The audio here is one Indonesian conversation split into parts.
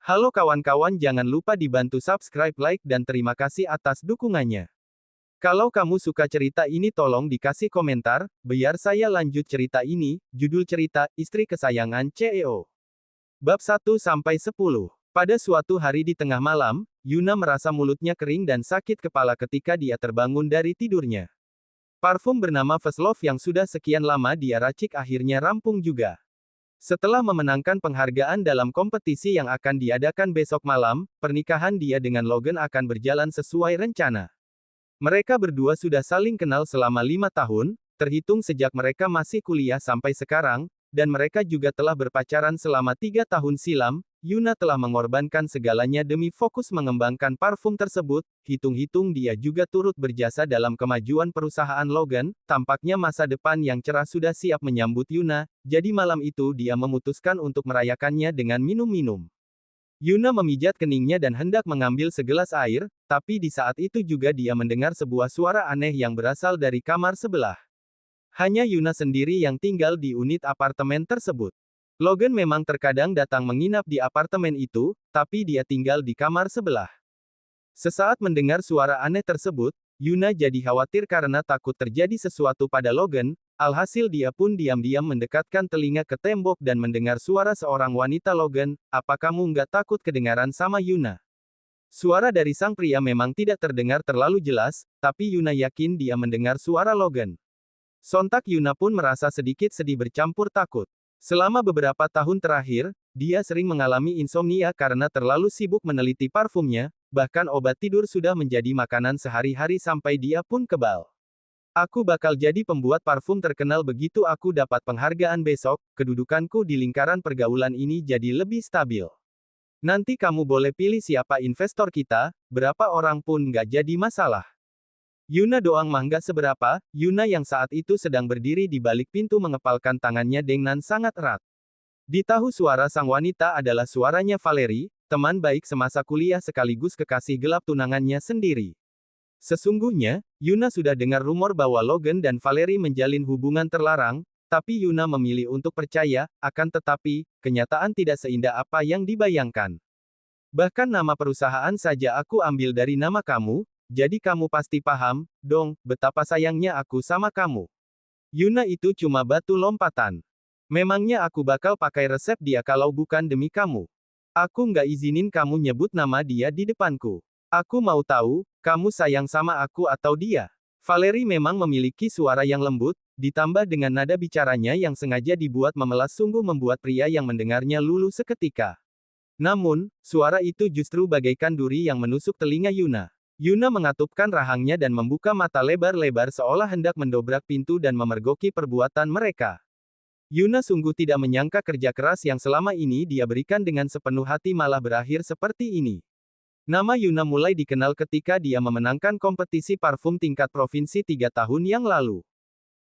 Halo kawan-kawan, jangan lupa dibantu subscribe, like, dan terima kasih atas dukungannya. Kalau kamu suka cerita ini tolong dikasih komentar, biar saya lanjut cerita ini. Judul cerita, Istri Kesayangan CEO. Bab 1-10. Pada suatu hari di tengah malam, Yuna merasa mulutnya kering dan sakit kepala ketika dia terbangun dari tidurnya. Parfum bernama First Love yang sudah sekian lama dia racik akhirnya rampung juga. Setelah memenangkan penghargaan dalam kompetisi yang akan diadakan besok malam, pernikahan dia dengan Logan akan berjalan sesuai rencana. Mereka berdua sudah saling kenal selama 5 tahun, terhitung sejak mereka masih kuliah sampai sekarang, dan mereka juga telah berpacaran selama 3 tahun silam. Yuna telah mengorbankan segalanya demi fokus mengembangkan parfum tersebut. Hitung-hitung dia juga turut berjasa dalam kemajuan perusahaan Logan. Tampaknya masa depan yang cerah sudah siap menyambut Yuna, jadi malam itu dia memutuskan untuk merayakannya dengan minum-minum. Yuna memijat keningnya dan hendak mengambil segelas air, tapi di saat itu juga dia mendengar sebuah suara aneh yang berasal dari kamar sebelah. Hanya Yuna sendiri yang tinggal di unit apartemen tersebut. Logan memang terkadang datang menginap di apartemen itu, tapi dia tinggal di kamar sebelah. Sesaat mendengar suara aneh tersebut, Yuna jadi khawatir karena takut terjadi sesuatu pada Logan. Alhasil dia pun diam-diam mendekatkan telinga ke tembok dan mendengar suara seorang wanita. Logan, apa kamu nggak takut kedengaran sama Yuna? Suara dari sang pria memang tidak terdengar terlalu jelas, tapi Yuna yakin dia mendengar suara Logan. Sontak Yuna pun merasa sedikit sedih bercampur takut. Selama beberapa tahun terakhir, dia sering mengalami insomnia karena terlalu sibuk meneliti parfumnya, bahkan obat tidur sudah menjadi makanan sehari-hari sampai dia pun kebal. Aku bakal jadi pembuat parfum terkenal begitu aku dapat penghargaan besok, kedudukanku di lingkaran pergaulan ini jadi lebih stabil. Nanti kamu boleh pilih siapa investor kita, berapa orang pun nggak jadi masalah. Yuna doang mah nggak seberapa. Yuna yang saat itu sedang berdiri di balik pintu mengepalkan tangannya dengan sangat erat. Di tahu suara sang wanita adalah suaranya Valerie, teman baik semasa kuliah sekaligus kekasih gelap tunangannya sendiri. Sesungguhnya, Yuna sudah dengar rumor bahwa Logan dan Valerie menjalin hubungan terlarang, tapi Yuna memilih untuk percaya, akan tetapi, kenyataan tidak seindah apa yang dibayangkan. Bahkan nama perusahaan saja aku ambil dari nama kamu, jadi kamu pasti paham, dong, betapa sayangnya aku sama kamu. Yuna itu cuma batu lompatan. Memangnya aku bakal pakai resep dia kalau bukan demi kamu? Aku nggak izinin kamu nyebut nama dia di depanku. Aku mau tahu, kamu sayang sama aku atau dia? Valerie memang memiliki suara yang lembut, ditambah dengan nada bicaranya yang sengaja dibuat memelas sungguh membuat pria yang mendengarnya luluh seketika. Namun, suara itu justru bagaikan duri yang menusuk telinga Yuna. Yuna mengatupkan rahangnya dan membuka mata lebar-lebar seolah hendak mendobrak pintu dan memergoki perbuatan mereka. Yuna sungguh tidak menyangka kerja keras yang selama ini dia berikan dengan sepenuh hati malah berakhir seperti ini. Nama Yuna mulai dikenal ketika dia memenangkan kompetisi parfum tingkat provinsi 3 tahun yang lalu.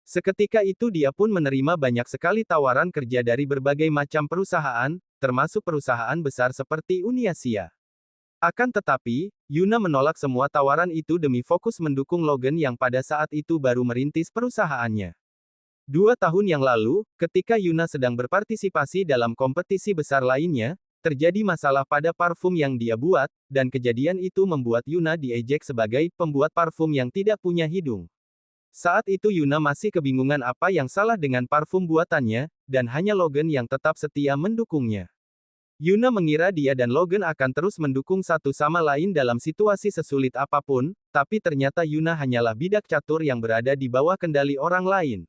Seketika itu dia pun menerima banyak sekali tawaran kerja dari berbagai macam perusahaan, termasuk perusahaan besar seperti Uni Asia. Akan tetapi, Yuna menolak semua tawaran itu demi fokus mendukung Logan yang pada saat itu baru merintis perusahaannya. 2 tahun yang lalu, ketika Yuna sedang berpartisipasi dalam kompetisi besar lainnya, terjadi masalah pada parfum yang dia buat, dan kejadian itu membuat Yuna diejek sebagai pembuat parfum yang tidak punya hidung. Saat itu Yuna masih kebingungan apa yang salah dengan parfum buatannya, dan hanya Logan yang tetap setia mendukungnya. Yuna mengira dia dan Logan akan terus mendukung satu sama lain dalam situasi sesulit apapun, tapi ternyata Yuna hanyalah bidak catur yang berada di bawah kendali orang lain.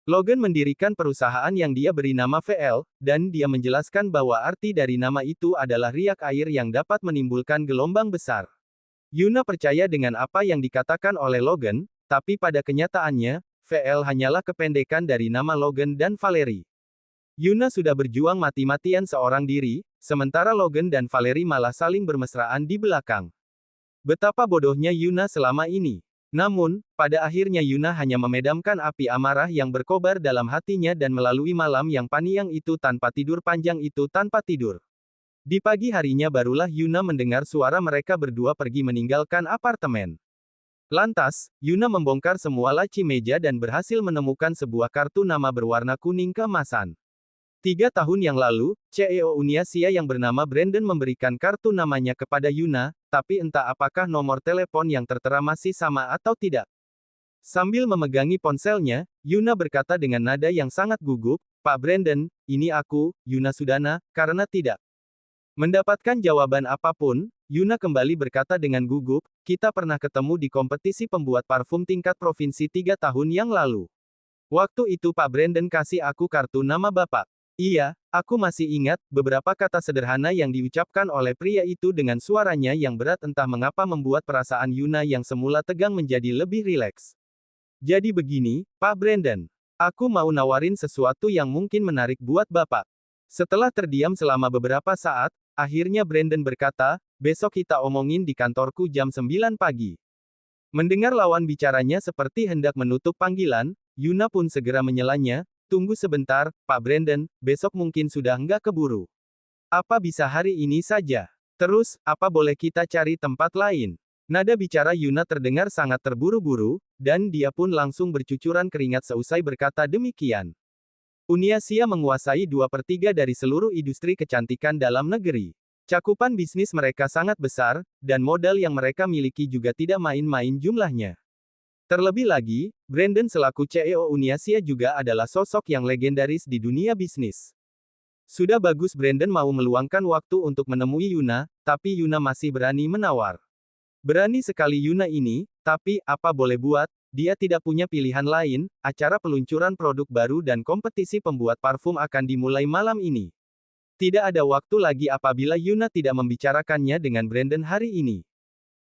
Logan mendirikan perusahaan yang dia beri nama VL, dan dia menjelaskan bahwa arti dari nama itu adalah riak air yang dapat menimbulkan gelombang besar. Yuna percaya dengan apa yang dikatakan oleh Logan, tapi pada kenyataannya, VL hanyalah kependekan dari nama Logan dan Valerie. Yuna sudah berjuang mati-matian seorang diri, sementara Logan dan Valerie malah saling bermesraan di belakang. Betapa bodohnya Yuna selama ini. Namun, pada akhirnya Yuna hanya memedamkan api amarah yang berkobar dalam hatinya dan melalui malam yang panjang itu tanpa tidur. Di pagi harinya barulah Yuna mendengar suara mereka berdua pergi meninggalkan apartemen. Lantas, Yuna membongkar semua laci meja dan berhasil menemukan sebuah kartu nama berwarna kuning keemasan. 3 tahun yang lalu, CEO Uniasia yang bernama Brandon memberikan kartu namanya kepada Yuna, tapi entah apakah nomor telepon yang tertera masih sama atau tidak. Sambil memegangi ponselnya, Yuna berkata dengan nada yang sangat gugup, "Pak Brandon, ini aku, Yuna Sudana," karena tidak mendapatkan jawaban apapun, Yuna kembali berkata dengan gugup, "Kita pernah ketemu di kompetisi pembuat parfum tingkat provinsi 3 tahun yang lalu. Waktu itu Pak Brandon kasih aku kartu nama Bapak." Iya, aku masih ingat, beberapa kata sederhana yang diucapkan oleh pria itu dengan suaranya yang berat entah mengapa membuat perasaan Yuna yang semula tegang menjadi lebih rileks. "Jadi begini, Pak Brandon. Aku mau nawarin sesuatu yang mungkin menarik buat Bapak." Setelah terdiam selama beberapa saat, akhirnya Brandon berkata, "Besok kita omongin di kantorku jam 9 pagi." Mendengar lawan bicaranya seperti hendak menutup panggilan, Yuna pun segera menyelanya, "Tunggu sebentar, Pak Brandon, besok mungkin sudah nggak keburu. Apa bisa hari ini saja? Terus, apa boleh kita cari tempat lain?" Nada bicara Yuna terdengar sangat terburu-buru, dan dia pun langsung bercucuran keringat seusai berkata demikian. Uniasia menguasai 2/3 dari seluruh industri kecantikan dalam negeri. Cakupan bisnis mereka sangat besar, dan modal yang mereka miliki juga tidak main-main jumlahnya. Terlebih lagi, Brandon selaku CEO Uniasia juga adalah sosok yang legendaris di dunia bisnis. Sudah bagus Brandon mau meluangkan waktu untuk menemui Yuna, tapi Yuna masih berani menawar. Berani sekali Yuna ini, tapi, apa boleh buat, dia tidak punya pilihan lain, acara peluncuran produk baru dan kompetisi pembuat parfum akan dimulai malam ini. Tidak ada waktu lagi apabila Yuna tidak membicarakannya dengan Brandon hari ini.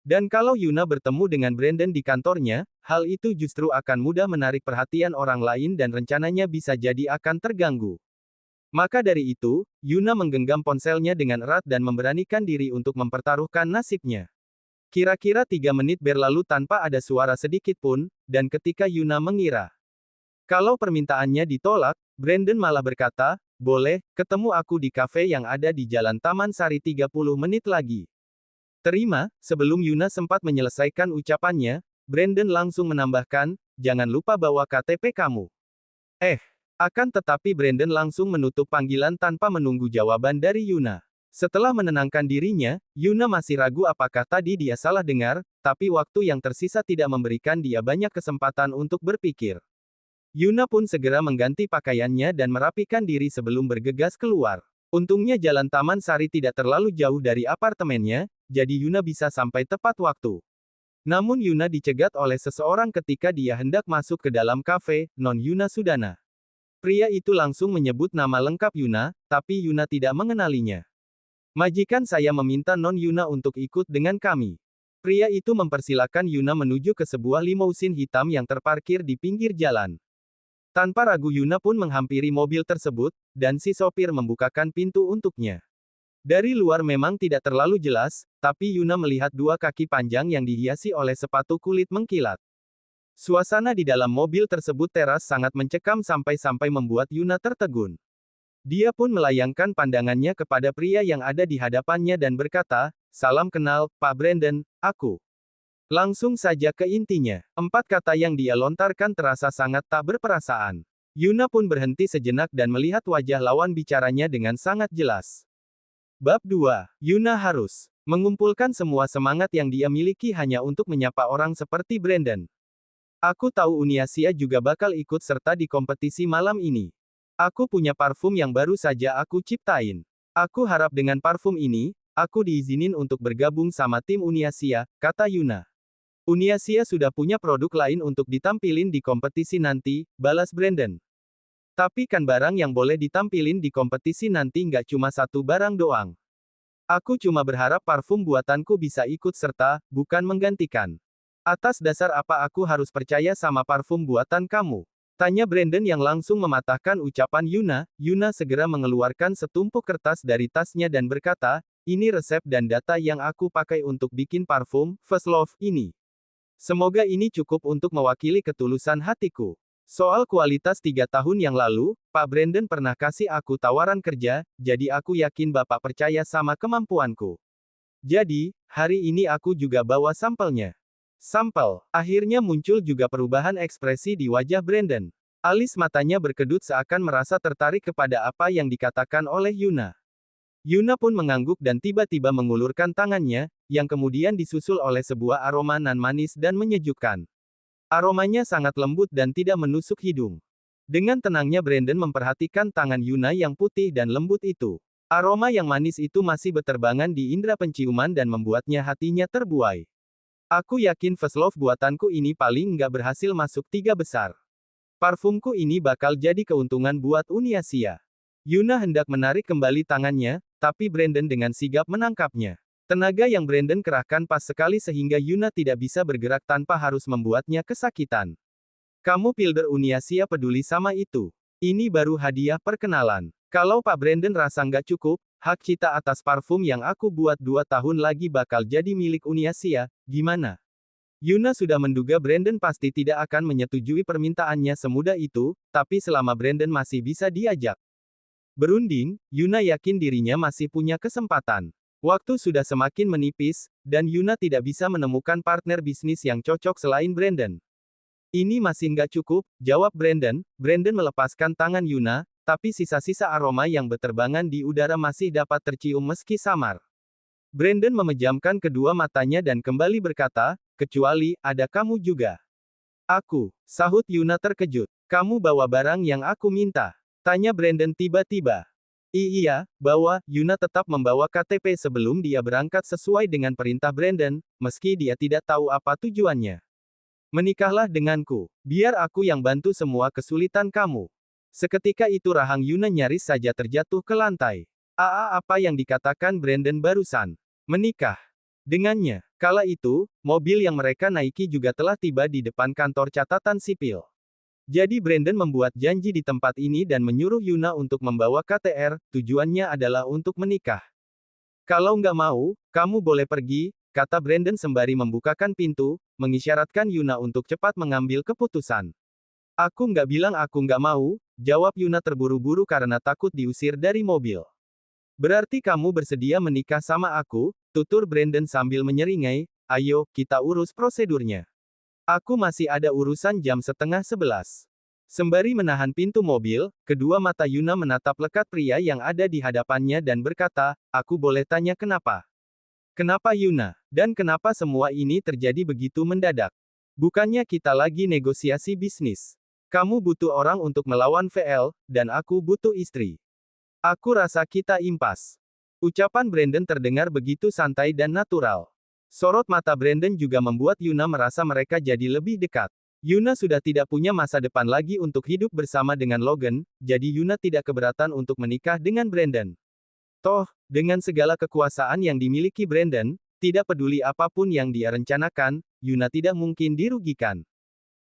Dan kalau Yuna bertemu dengan Brandon di kantornya, hal itu justru akan mudah menarik perhatian orang lain dan rencananya bisa jadi akan terganggu. Maka dari itu, Yuna menggenggam ponselnya dengan erat dan memberanikan diri untuk mempertaruhkan nasibnya. Kira-kira 3 menit berlalu tanpa ada suara sedikit pun, dan ketika Yuna mengira kalau permintaannya ditolak, Brandon malah berkata, "Boleh, ketemu aku di kafe yang ada di Jalan Taman Sari 30 menit lagi." Terima, sebelum Yuna sempat menyelesaikan ucapannya, Brandon langsung menambahkan, "Jangan lupa bawa KTP kamu." Akan tetapi Brandon langsung menutup panggilan tanpa menunggu jawaban dari Yuna. Setelah menenangkan dirinya, Yuna masih ragu apakah tadi dia salah dengar, tapi waktu yang tersisa tidak memberikan dia banyak kesempatan untuk berpikir. Yuna pun segera mengganti pakaiannya dan merapikan diri sebelum bergegas keluar. Untungnya jalan Taman Sari tidak terlalu jauh dari apartemennya, jadi Yuna bisa sampai tepat waktu. Namun Yuna dicegat oleh seseorang ketika dia hendak masuk ke dalam kafe, "Non Yuna Sudana." Pria itu langsung menyebut nama lengkap Yuna, tapi Yuna tidak mengenalinya. "Majikan saya meminta Non Yuna untuk ikut dengan kami." Pria itu mempersilakan Yuna menuju ke sebuah limousin hitam yang terparkir di pinggir jalan. Tanpa ragu Yuna pun menghampiri mobil tersebut, dan si sopir membukakan pintu untuknya. Dari luar memang tidak terlalu jelas, tapi Yuna melihat 2 kaki panjang yang dihiasi oleh sepatu kulit mengkilat. Suasana di dalam mobil tersebut teras sangat mencekam sampai-sampai membuat Yuna tertegun. Dia pun melayangkan pandangannya kepada pria yang ada di hadapannya dan berkata, "Salam kenal, Pak Brandon, aku." Langsung saja ke intinya. 4 kata yang dia lontarkan terasa sangat tak berperasaan. Yuna pun berhenti sejenak dan melihat wajah lawan bicaranya dengan sangat jelas. Bab 2. Yuna harus mengumpulkan semua semangat yang dia miliki hanya untuk menyapa orang seperti Brandon. "Aku tahu Uniasia juga bakal ikut serta di kompetisi malam ini. Aku punya parfum yang baru saja aku ciptain. Aku harap dengan parfum ini, aku diizinin untuk bergabung sama tim Uniasia," kata Yuna. "Uniasia sudah punya produk lain untuk ditampilin di kompetisi nanti," balas Brandon. "Tapi kan barang yang boleh ditampilin di kompetisi nanti nggak cuma satu barang doang. Aku cuma berharap parfum buatanku bisa ikut serta, bukan menggantikan. Atas dasar apa aku harus percaya sama parfum buatan kamu?" tanya Brandon yang langsung mematahkan ucapan Yuna. Yuna segera mengeluarkan setumpuk kertas dari tasnya dan berkata, "Ini resep dan data yang aku pakai untuk bikin parfum, First Love, ini. Semoga ini cukup untuk mewakili ketulusan hatiku. Soal kualitas 3 tahun yang lalu, Pak Brandon pernah kasih aku tawaran kerja, jadi aku yakin Bapak percaya sama kemampuanku. Jadi, hari ini aku juga bawa sampelnya." Sampel. Akhirnya muncul juga perubahan ekspresi di wajah Brandon. Alis matanya berkedut seakan merasa tertarik kepada apa yang dikatakan oleh Yuna. Yuna pun mengangguk dan tiba-tiba mengulurkan tangannya, yang kemudian disusul oleh sebuah aroma nan manis dan menyejukkan. Aromanya sangat lembut dan tidak menusuk hidung. Dengan tenangnya Brandon memperhatikan tangan Yuna yang putih dan lembut itu. Aroma yang manis itu masih beterbangan di indera penciuman dan membuatnya hatinya terbuai. Aku yakin First Love buatanku ini paling nggak berhasil masuk 3 besar. Parfumku ini bakal jadi keuntungan buat Uni Asia. Yuna hendak menarik kembali tangannya, tapi Brandon dengan sigap menangkapnya. Tenaga yang Brandon kerahkan pas sekali sehingga Yuna tidak bisa bergerak tanpa harus membuatnya kesakitan. Kamu Pilder Uni Asia peduli sama itu. Ini baru hadiah perkenalan. Kalau Pak Brandon rasa nggak cukup, hak cita atas parfum yang aku buat 2 tahun lagi bakal jadi milik Uni Asia, gimana? Yuna sudah menduga Brandon pasti tidak akan menyetujui permintaannya semudah itu, tapi selama Brandon masih bisa diajak berunding, Yuna yakin dirinya masih punya kesempatan. Waktu sudah semakin menipis, dan Yuna tidak bisa menemukan partner bisnis yang cocok selain Brandon. Ini masih nggak cukup, jawab Brandon. Brandon melepaskan tangan Yuna, tapi sisa-sisa aroma yang beterbangan di udara masih dapat tercium meski samar. Brandon memejamkan kedua matanya dan kembali berkata, kecuali, ada kamu juga. Aku, sahut Yuna terkejut. Kamu bawa barang yang aku minta. Tanya Brandon tiba-tiba. Iya, bawa. Yuna tetap membawa KTP sebelum dia berangkat sesuai dengan perintah Brandon, meski dia tidak tahu apa tujuannya. Menikahlah denganku, biar aku yang bantu semua kesulitan kamu. Seketika itu rahang Yuna nyaris saja terjatuh ke lantai. Apa yang dikatakan Brandon barusan? Menikah dengannya. Kala itu, mobil yang mereka naiki juga telah tiba di depan kantor catatan sipil. Jadi Brandon membuat janji di tempat ini dan menyuruh Yuna untuk membawa KTR, tujuannya adalah untuk menikah. Kalau nggak mau, kamu boleh pergi, kata Brandon sembari membukakan pintu, mengisyaratkan Yuna untuk cepat mengambil keputusan. Aku nggak bilang aku nggak mau, jawab Yuna terburu-buru karena takut diusir dari mobil. Berarti kamu bersedia menikah sama aku, tutur Brandon sambil menyeringai, ayo, kita urus prosedurnya. Aku masih ada urusan jam 10:30. Sembari menahan pintu mobil, kedua mata Yuna menatap lekat pria yang ada di hadapannya dan berkata, aku boleh tanya kenapa? Kenapa Yuna? Dan kenapa semua ini terjadi begitu mendadak? Bukannya kita lagi negosiasi bisnis. Kamu butuh orang untuk melawan VL, dan aku butuh istri. Aku rasa kita impas. Ucapan Brandon terdengar begitu santai dan natural. Sorot mata Brandon juga membuat Yuna merasa mereka jadi lebih dekat. Yuna sudah tidak punya masa depan lagi untuk hidup bersama dengan Logan, jadi Yuna tidak keberatan untuk menikah dengan Brandon. Toh, dengan segala kekuasaan yang dimiliki Brandon, tidak peduli apapun yang dia rencanakan, Yuna tidak mungkin dirugikan.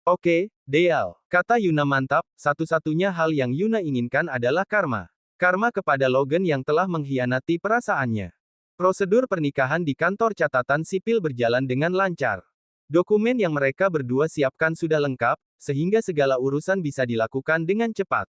Oke, deal, kata Yuna mantap, satu-satunya hal yang Yuna inginkan adalah karma. Karma kepada Logan yang telah mengkhianati perasaannya. Prosedur pernikahan di kantor catatan sipil berjalan dengan lancar. Dokumen yang mereka berdua siapkan sudah lengkap, sehingga segala urusan bisa dilakukan dengan cepat.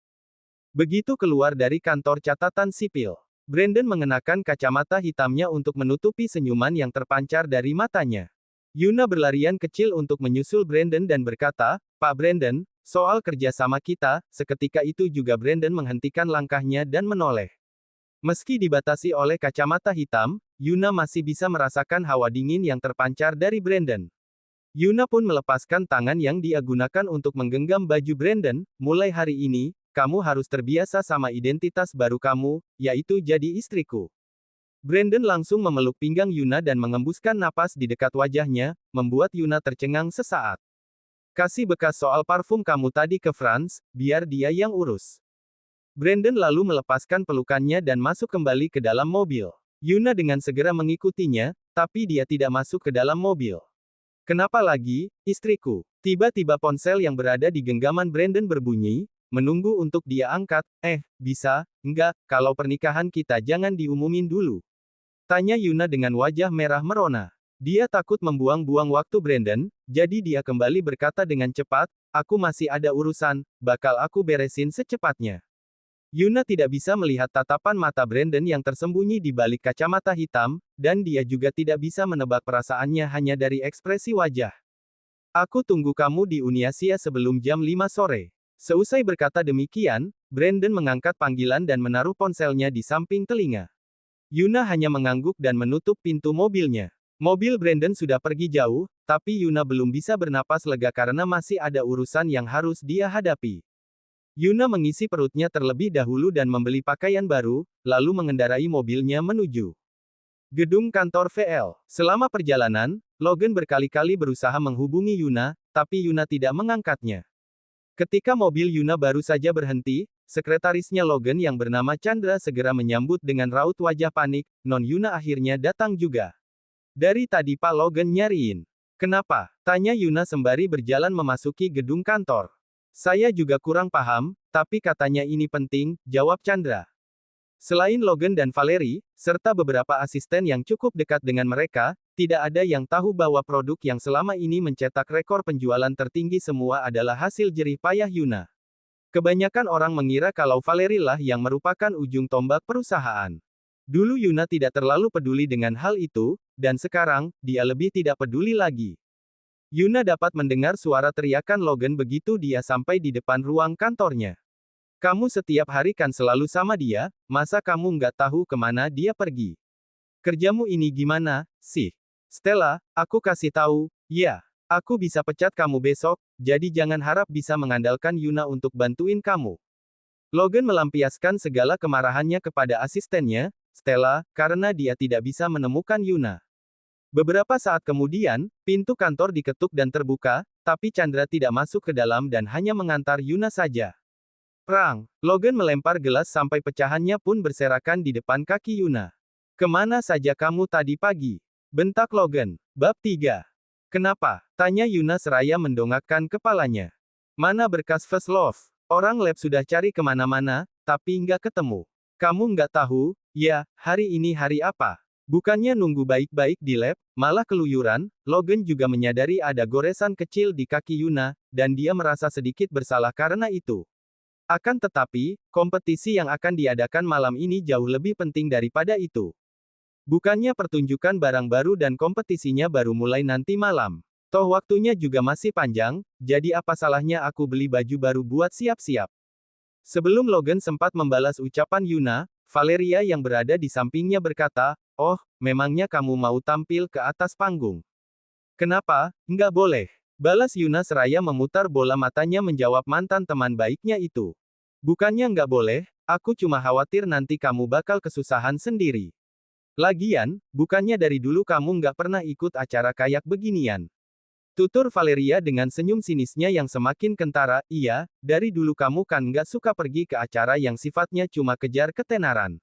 Begitu keluar dari kantor catatan sipil, Brandon mengenakan kacamata hitamnya untuk menutupi senyuman yang terpancar dari matanya. Yuna berlarian kecil untuk menyusul Brandon dan berkata, Pak Brandon, soal kerja sama kita, seketika itu juga Brandon menghentikan langkahnya dan menoleh. Meski dibatasi oleh kacamata hitam, Yuna masih bisa merasakan hawa dingin yang terpancar dari Brandon. Yuna pun melepaskan tangan yang dia gunakan untuk menggenggam baju Brandon, mulai hari ini, kamu harus terbiasa sama identitas baru kamu, yaitu jadi istriku. Brandon langsung memeluk pinggang Yuna dan mengembuskan napas di dekat wajahnya, membuat Yuna tercengang sesaat. Kasih bekas soal parfum kamu tadi ke Franz, biar dia yang urus. Brandon lalu melepaskan pelukannya dan masuk kembali ke dalam mobil. Yuna dengan segera mengikutinya, tapi dia tidak masuk ke dalam mobil. Kenapa lagi, istriku? Tiba-tiba ponsel yang berada di genggaman Brandon berbunyi, menunggu untuk dia angkat. Bisa, enggak, kalau pernikahan kita jangan diumumin dulu. Tanya Yuna dengan wajah merah merona. Dia takut membuang-buang waktu Brandon, jadi dia kembali berkata dengan cepat, aku masih ada urusan, bakal aku beresin secepatnya. Yuna tidak bisa melihat tatapan mata Brandon yang tersembunyi di balik kacamata hitam, dan dia juga tidak bisa menebak perasaannya hanya dari ekspresi wajah. Aku tunggu kamu di Uni Asia sebelum jam 5 sore. Seusai berkata demikian, Brandon mengangkat panggilan dan menaruh ponselnya di samping telinga. Yuna hanya mengangguk dan menutup pintu mobilnya. Mobil Brandon sudah pergi jauh, tapi Yuna belum bisa bernapas lega karena masih ada urusan yang harus dia hadapi. Yuna mengisi perutnya terlebih dahulu dan membeli pakaian baru, lalu mengendarai mobilnya menuju gedung kantor VL. Selama perjalanan, Logan berkali-kali berusaha menghubungi Yuna, tapi Yuna tidak mengangkatnya. Ketika mobil Yuna baru saja berhenti, sekretarisnya Logan yang bernama Chandra segera menyambut dengan raut wajah panik. Non Yuna akhirnya datang juga. Dari tadi Pak Logan nyariin. Kenapa? Tanya Yuna sembari berjalan memasuki gedung kantor. Saya juga kurang paham, tapi katanya ini penting, jawab Chandra. Selain Logan dan Valerie, serta beberapa asisten yang cukup dekat dengan mereka, tidak ada yang tahu bahwa produk yang selama ini mencetak rekor penjualan tertinggi semua adalah hasil jerih payah Yuna. Kebanyakan orang mengira kalau Valerie lah yang merupakan ujung tombak perusahaan. Dulu Yuna tidak terlalu peduli dengan hal itu, dan sekarang, dia lebih tidak peduli lagi. Yuna dapat mendengar suara teriakan Logan begitu dia sampai di depan ruang kantornya. Kamu setiap hari kan selalu sama dia, masa kamu nggak tahu kemana dia pergi? Kerjamu ini gimana, sih? Stella, aku kasih tahu, ya, aku bisa pecat kamu besok, jadi jangan harap bisa mengandalkan Yuna untuk bantuin kamu. Logan melampiaskan segala kemarahannya kepada asistennya, Stella, karena dia tidak bisa menemukan Yuna. Beberapa saat kemudian, pintu kantor diketuk dan terbuka, tapi Chandra tidak masuk ke dalam dan hanya mengantar Yuna saja. Perang! Logan melempar gelas sampai pecahannya pun berserakan di depan kaki Yuna. Kemana saja kamu tadi pagi? Bentak Logan. Bab 3. Kenapa? Tanya Yuna seraya mendongakkan kepalanya. Mana berkas first love? Orang lab sudah cari kemana-mana, tapi nggak ketemu. Kamu nggak tahu, ya, hari ini hari apa? Bukannya nunggu baik-baik di lab, malah keluyuran. Logan juga menyadari ada goresan kecil di kaki Yuna, dan dia merasa sedikit bersalah karena itu. Akan tetapi, kompetisi yang akan diadakan malam ini jauh lebih penting daripada itu. Bukannya pertunjukan barang baru dan kompetisinya baru mulai nanti malam. Toh waktunya juga masih panjang, jadi apa salahnya aku beli baju baru buat siap-siap. Sebelum Logan sempat membalas ucapan Yuna, Valeria yang berada di sampingnya berkata, oh, memangnya kamu mau tampil ke atas panggung? Kenapa, nggak boleh? Balas Yuna seraya memutar bola matanya menjawab mantan teman baiknya itu. Bukannya nggak boleh, aku cuma khawatir nanti kamu bakal kesusahan sendiri. Lagian, bukannya dari dulu kamu nggak pernah ikut acara kayak beginian. Tutur Valeria dengan senyum sinisnya yang semakin kentara, iya, dari dulu kamu kan nggak suka pergi ke acara yang sifatnya cuma kejar ketenaran.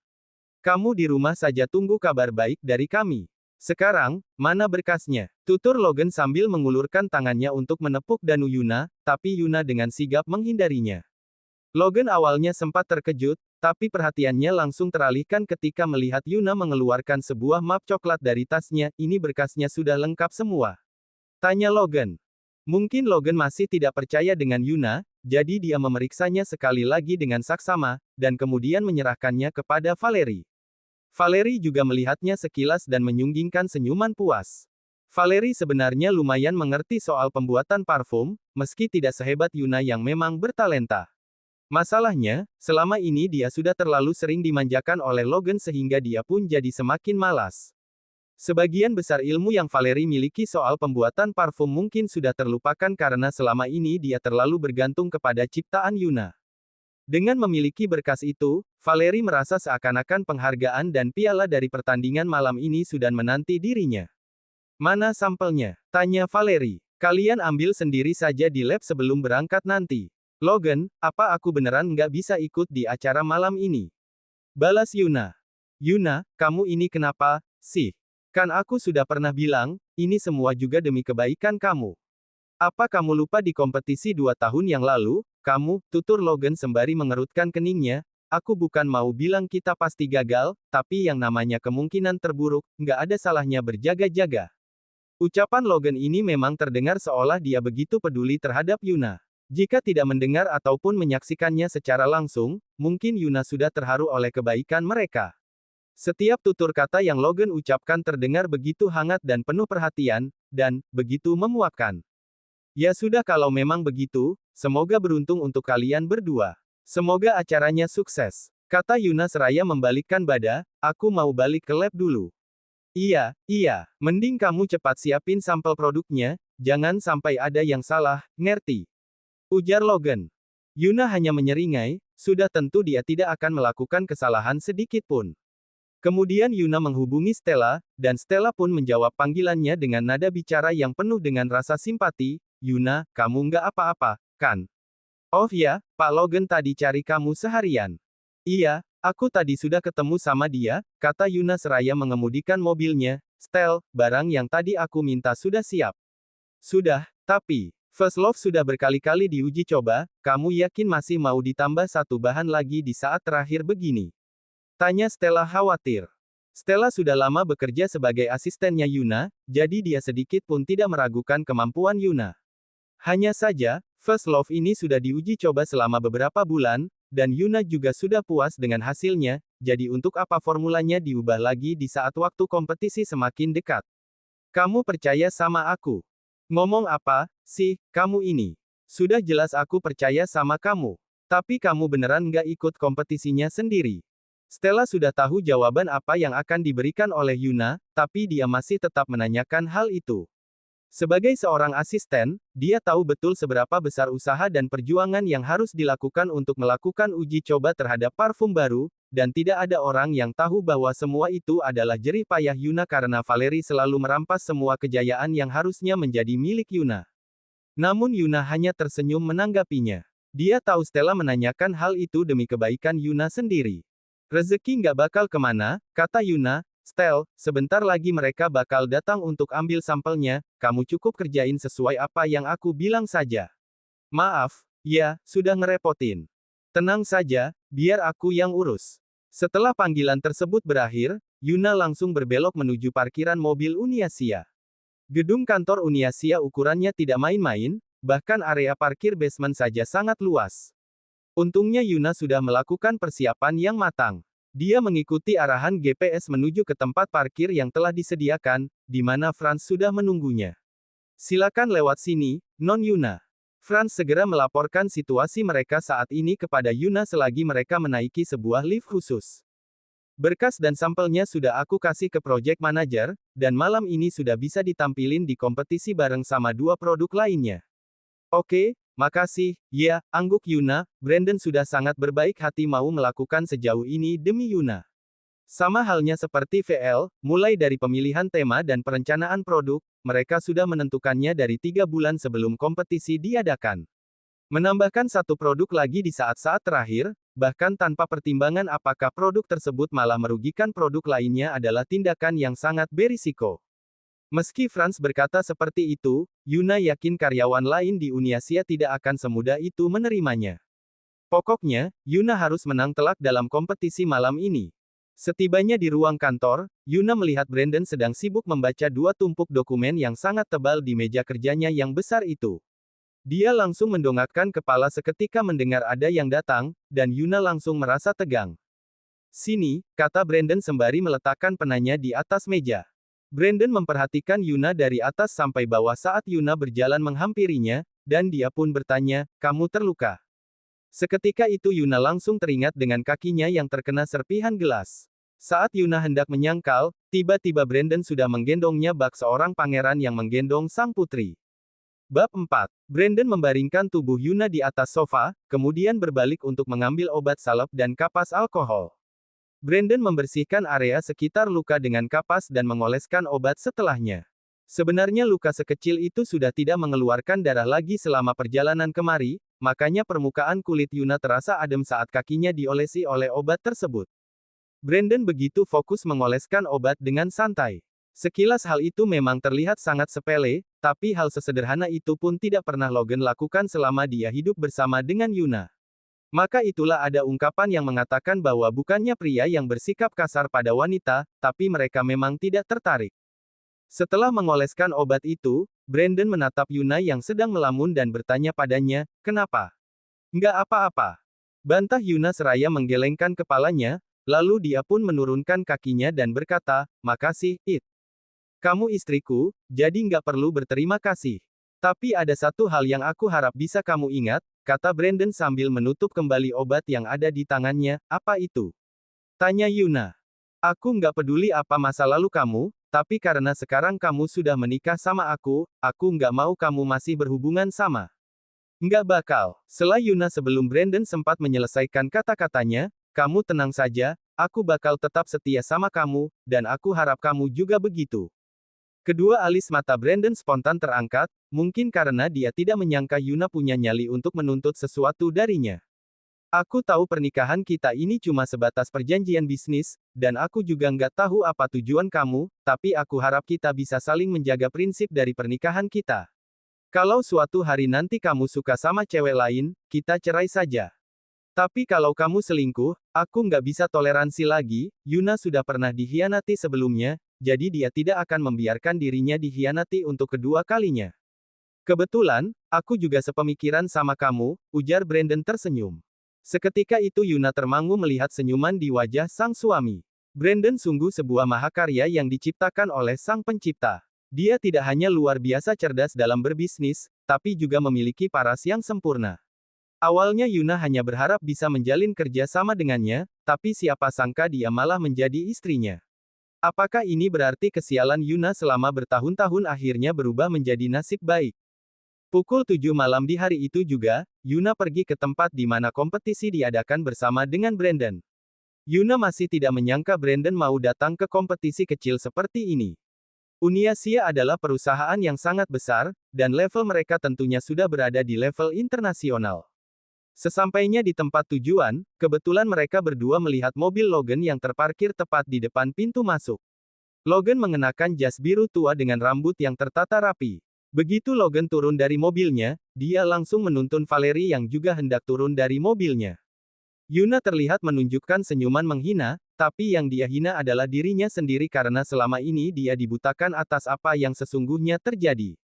Kamu di rumah saja tunggu kabar baik dari kami. Sekarang, mana berkasnya? Tutur Logan sambil mengulurkan tangannya untuk menepuk danu Yuna, tapi Yuna dengan sigap menghindarinya. Logan awalnya sempat terkejut, tapi perhatiannya langsung teralihkan ketika melihat Yuna mengeluarkan sebuah map coklat dari tasnya. Ini berkasnya sudah lengkap semua. Tanya Logan. Mungkin Logan masih tidak percaya dengan Yuna, jadi dia memeriksanya sekali lagi dengan saksama, dan kemudian menyerahkannya kepada Valerie. Valerie juga melihatnya sekilas dan menyunggingkan senyuman puas. Valerie sebenarnya lumayan mengerti soal pembuatan parfum, meski tidak sehebat Yuna yang memang bertalenta. Masalahnya, selama ini dia sudah terlalu sering dimanjakan oleh Logan sehingga dia pun jadi semakin malas. Sebagian besar ilmu yang Valerie miliki soal pembuatan parfum mungkin sudah terlupakan karena selama ini dia terlalu bergantung kepada ciptaan Yuna. Dengan memiliki berkas itu, Valerie merasa seakan-akan penghargaan dan piala dari pertandingan malam ini sudah menanti dirinya. Mana sampelnya? Tanya Valerie. Kalian ambil sendiri saja di lab sebelum berangkat nanti. Logan, apa aku beneran nggak bisa ikut di acara malam ini? Balas Yuna. Yuna, kamu ini kenapa, sih? Kan aku sudah pernah bilang, ini semua juga demi kebaikan kamu. Apa kamu lupa di kompetisi 2 tahun yang lalu, kamu, tutur Logan sembari mengerutkan keningnya, aku bukan mau bilang kita pasti gagal, tapi yang namanya kemungkinan terburuk, nggak ada salahnya berjaga-jaga. Ucapan Logan ini memang terdengar seolah dia begitu peduli terhadap Yuna. Jika tidak mendengar ataupun menyaksikannya secara langsung, mungkin Yuna sudah terharu oleh kebaikan mereka. Setiap tutur kata yang Logan ucapkan terdengar begitu hangat dan penuh perhatian, dan begitu memuakkan. Ya sudah kalau memang begitu, semoga beruntung untuk kalian berdua. Semoga acaranya sukses. Kata Yuna seraya membalikkan badan, aku mau balik ke lab dulu. Iya, mending kamu cepat siapin sampel produknya, jangan sampai ada yang salah, ngerti? Ujar Logan. Yuna hanya menyeringai, sudah tentu dia tidak akan melakukan kesalahan sedikit pun. Kemudian Yuna menghubungi Stella, dan Stella pun menjawab panggilannya dengan nada bicara yang penuh dengan rasa simpati, Yuna, kamu nggak apa-apa, kan? Oh ya, Pak Logan tadi cari kamu seharian. Iya, aku tadi sudah ketemu sama dia, kata Yuna seraya mengemudikan mobilnya. Stel, barang yang tadi aku minta sudah siap. Sudah, tapi, First Love sudah berkali-kali diuji coba, kamu yakin masih mau ditambah satu bahan lagi di saat terakhir begini? Tanya Stella khawatir. Stella sudah lama bekerja sebagai asistennya Yuna, jadi dia sedikit pun tidak meragukan kemampuan Yuna. Hanya saja, First Love ini sudah diuji coba selama beberapa bulan, dan Yuna juga sudah puas dengan hasilnya, jadi untuk apa formulanya diubah lagi di saat waktu kompetisi semakin dekat? Kamu percaya sama aku? Ngomong apa, sih, kamu ini? Sudah jelas aku percaya sama kamu. Tapi kamu beneran nggak ikut kompetisinya sendiri? Stella sudah tahu jawaban apa yang akan diberikan oleh Yuna, tapi dia masih tetap menanyakan hal itu. Sebagai seorang asisten, dia tahu betul seberapa besar usaha dan perjuangan yang harus dilakukan untuk melakukan uji coba terhadap parfum baru, dan tidak ada orang yang tahu bahwa semua itu adalah jerih payah Yuna karena Valerie selalu merampas semua kejayaan yang harusnya menjadi milik Yuna. Namun Yuna hanya tersenyum menanggapinya. Dia tahu Stella menanyakan hal itu demi kebaikan Yuna sendiri. Rezeki nggak bakal kemana, kata Yuna. Stel, sebentar lagi mereka bakal datang untuk ambil sampelnya, kamu cukup kerjain sesuai apa yang aku bilang saja. Maaf, ya, sudah ngerepotin. Tenang saja, biar aku yang urus. Setelah panggilan tersebut berakhir, Yuna langsung berbelok menuju parkiran mobil Uniasia. Gedung kantor Uniasia ukurannya tidak main-main, bahkan area parkir basement saja sangat luas. Untungnya Yuna sudah melakukan persiapan yang matang. Dia mengikuti arahan GPS menuju ke tempat parkir yang telah disediakan, di mana Franz sudah menunggunya. Silakan lewat sini, Non Yuna. Franz segera melaporkan situasi mereka saat ini kepada Yuna selagi mereka menaiki sebuah lift khusus. Berkas dan sampelnya sudah aku kasih ke project manager, dan malam ini sudah bisa ditampilin di kompetisi bareng sama dua produk lainnya. Oke, makasih, ya, angguk Yuna, Brandon sudah sangat berbaik hati mau melakukan sejauh ini demi Yuna. Sama halnya seperti VL, mulai dari pemilihan tema dan perencanaan produk, mereka sudah menentukannya dari 3 bulan sebelum kompetisi diadakan. Menambahkan satu produk lagi di saat-saat terakhir, bahkan tanpa pertimbangan apakah produk tersebut malah merugikan produk lainnya adalah tindakan yang sangat berisiko. Meski Franz berkata seperti itu, Yuna yakin karyawan lain di Uniasia tidak akan semudah itu menerimanya. Pokoknya, Yuna harus menang telak dalam kompetisi malam ini. Setibanya di ruang kantor, Yuna melihat Brandon sedang sibuk membaca dua tumpuk dokumen yang sangat tebal di meja kerjanya yang besar itu. Dia langsung mendongakkan kepala seketika mendengar ada yang datang, dan Yuna langsung merasa tegang. Sini, kata Brandon sembari meletakkan penanya di atas meja. Brandon memperhatikan Yuna dari atas sampai bawah saat Yuna berjalan menghampirinya, dan dia pun bertanya, kamu terluka? Seketika itu Yuna langsung teringat dengan kakinya yang terkena serpihan gelas. Saat Yuna hendak menyangkal, tiba-tiba Brandon sudah menggendongnya bak seorang pangeran yang menggendong sang putri. Bab 4. Brandon membaringkan tubuh Yuna di atas sofa, kemudian berbalik untuk mengambil obat salep dan kapas alkohol. Brandon membersihkan area sekitar luka dengan kapas dan mengoleskan obat setelahnya. Sebenarnya luka sekecil itu sudah tidak mengeluarkan darah lagi selama perjalanan kemari, makanya permukaan kulit Yuna terasa adem saat kakinya diolesi oleh obat tersebut. Brandon begitu fokus mengoleskan obat dengan santai. Sekilas hal itu memang terlihat sangat sepele, tapi hal sesederhana itu pun tidak pernah Logan lakukan selama dia hidup bersama dengan Yuna. Maka itulah ada ungkapan yang mengatakan bahwa bukannya pria yang bersikap kasar pada wanita, tapi mereka memang tidak tertarik. Setelah mengoleskan obat itu, Brandon menatap Yuna yang sedang melamun dan bertanya padanya, kenapa? Nggak apa-apa. Bantah Yuna seraya menggelengkan kepalanya, lalu dia pun menurunkan kakinya dan berkata, makasih, It. Kamu istriku, jadi nggak perlu berterima kasih. Tapi ada satu hal yang aku harap bisa kamu ingat, kata Brandon sambil menutup kembali obat yang ada di tangannya. Apa itu? Tanya Yuna. Aku nggak peduli apa masa lalu kamu, tapi karena sekarang kamu sudah menikah sama aku nggak mau kamu masih berhubungan sama. Nggak bakal. Sela Yuna sebelum Brandon sempat menyelesaikan kata-katanya, kamu tenang saja, aku bakal tetap setia sama kamu, dan aku harap kamu juga begitu. Kedua alis mata Brandon spontan terangkat, mungkin karena dia tidak menyangka Yuna punya nyali untuk menuntut sesuatu darinya. Aku tahu pernikahan kita ini cuma sebatas perjanjian bisnis, dan aku juga nggak tahu apa tujuan kamu, tapi aku harap kita bisa saling menjaga prinsip dari pernikahan kita. Kalau suatu hari nanti kamu suka sama cewek lain, kita cerai saja. Tapi kalau kamu selingkuh, aku nggak bisa toleransi lagi. Yuna sudah pernah dikhianati sebelumnya, jadi dia tidak akan membiarkan dirinya dikhianati untuk kedua kalinya. Kebetulan, aku juga sepemikiran sama kamu, ujar Brandon tersenyum. Seketika itu Yuna termangu melihat senyuman di wajah sang suami. Brandon sungguh sebuah mahakarya yang diciptakan oleh sang pencipta. Dia tidak hanya luar biasa cerdas dalam berbisnis, tapi juga memiliki paras yang sempurna. Awalnya Yuna hanya berharap bisa menjalin kerja sama dengannya, tapi siapa sangka dia malah menjadi istrinya. Apakah ini berarti kesialan Yuna selama bertahun-tahun akhirnya berubah menjadi nasib baik? Pukul 7 malam di hari itu juga, Yuna pergi ke tempat di mana kompetisi diadakan bersama dengan Brandon. Yuna masih tidak menyangka Brandon mau datang ke kompetisi kecil seperti ini. Uniasia adalah perusahaan yang sangat besar, dan level mereka tentunya sudah berada di level internasional. Sesampainya di tempat tujuan, kebetulan mereka berdua melihat mobil Logan yang terparkir tepat di depan pintu masuk. Logan mengenakan jas biru tua dengan rambut yang tertata rapi. Begitu Logan turun dari mobilnya, dia langsung menuntun Valerie yang juga hendak turun dari mobilnya. Yuna terlihat menunjukkan senyuman menghina, tapi yang dia hina adalah dirinya sendiri karena selama ini dia dibutakan atas apa yang sesungguhnya terjadi.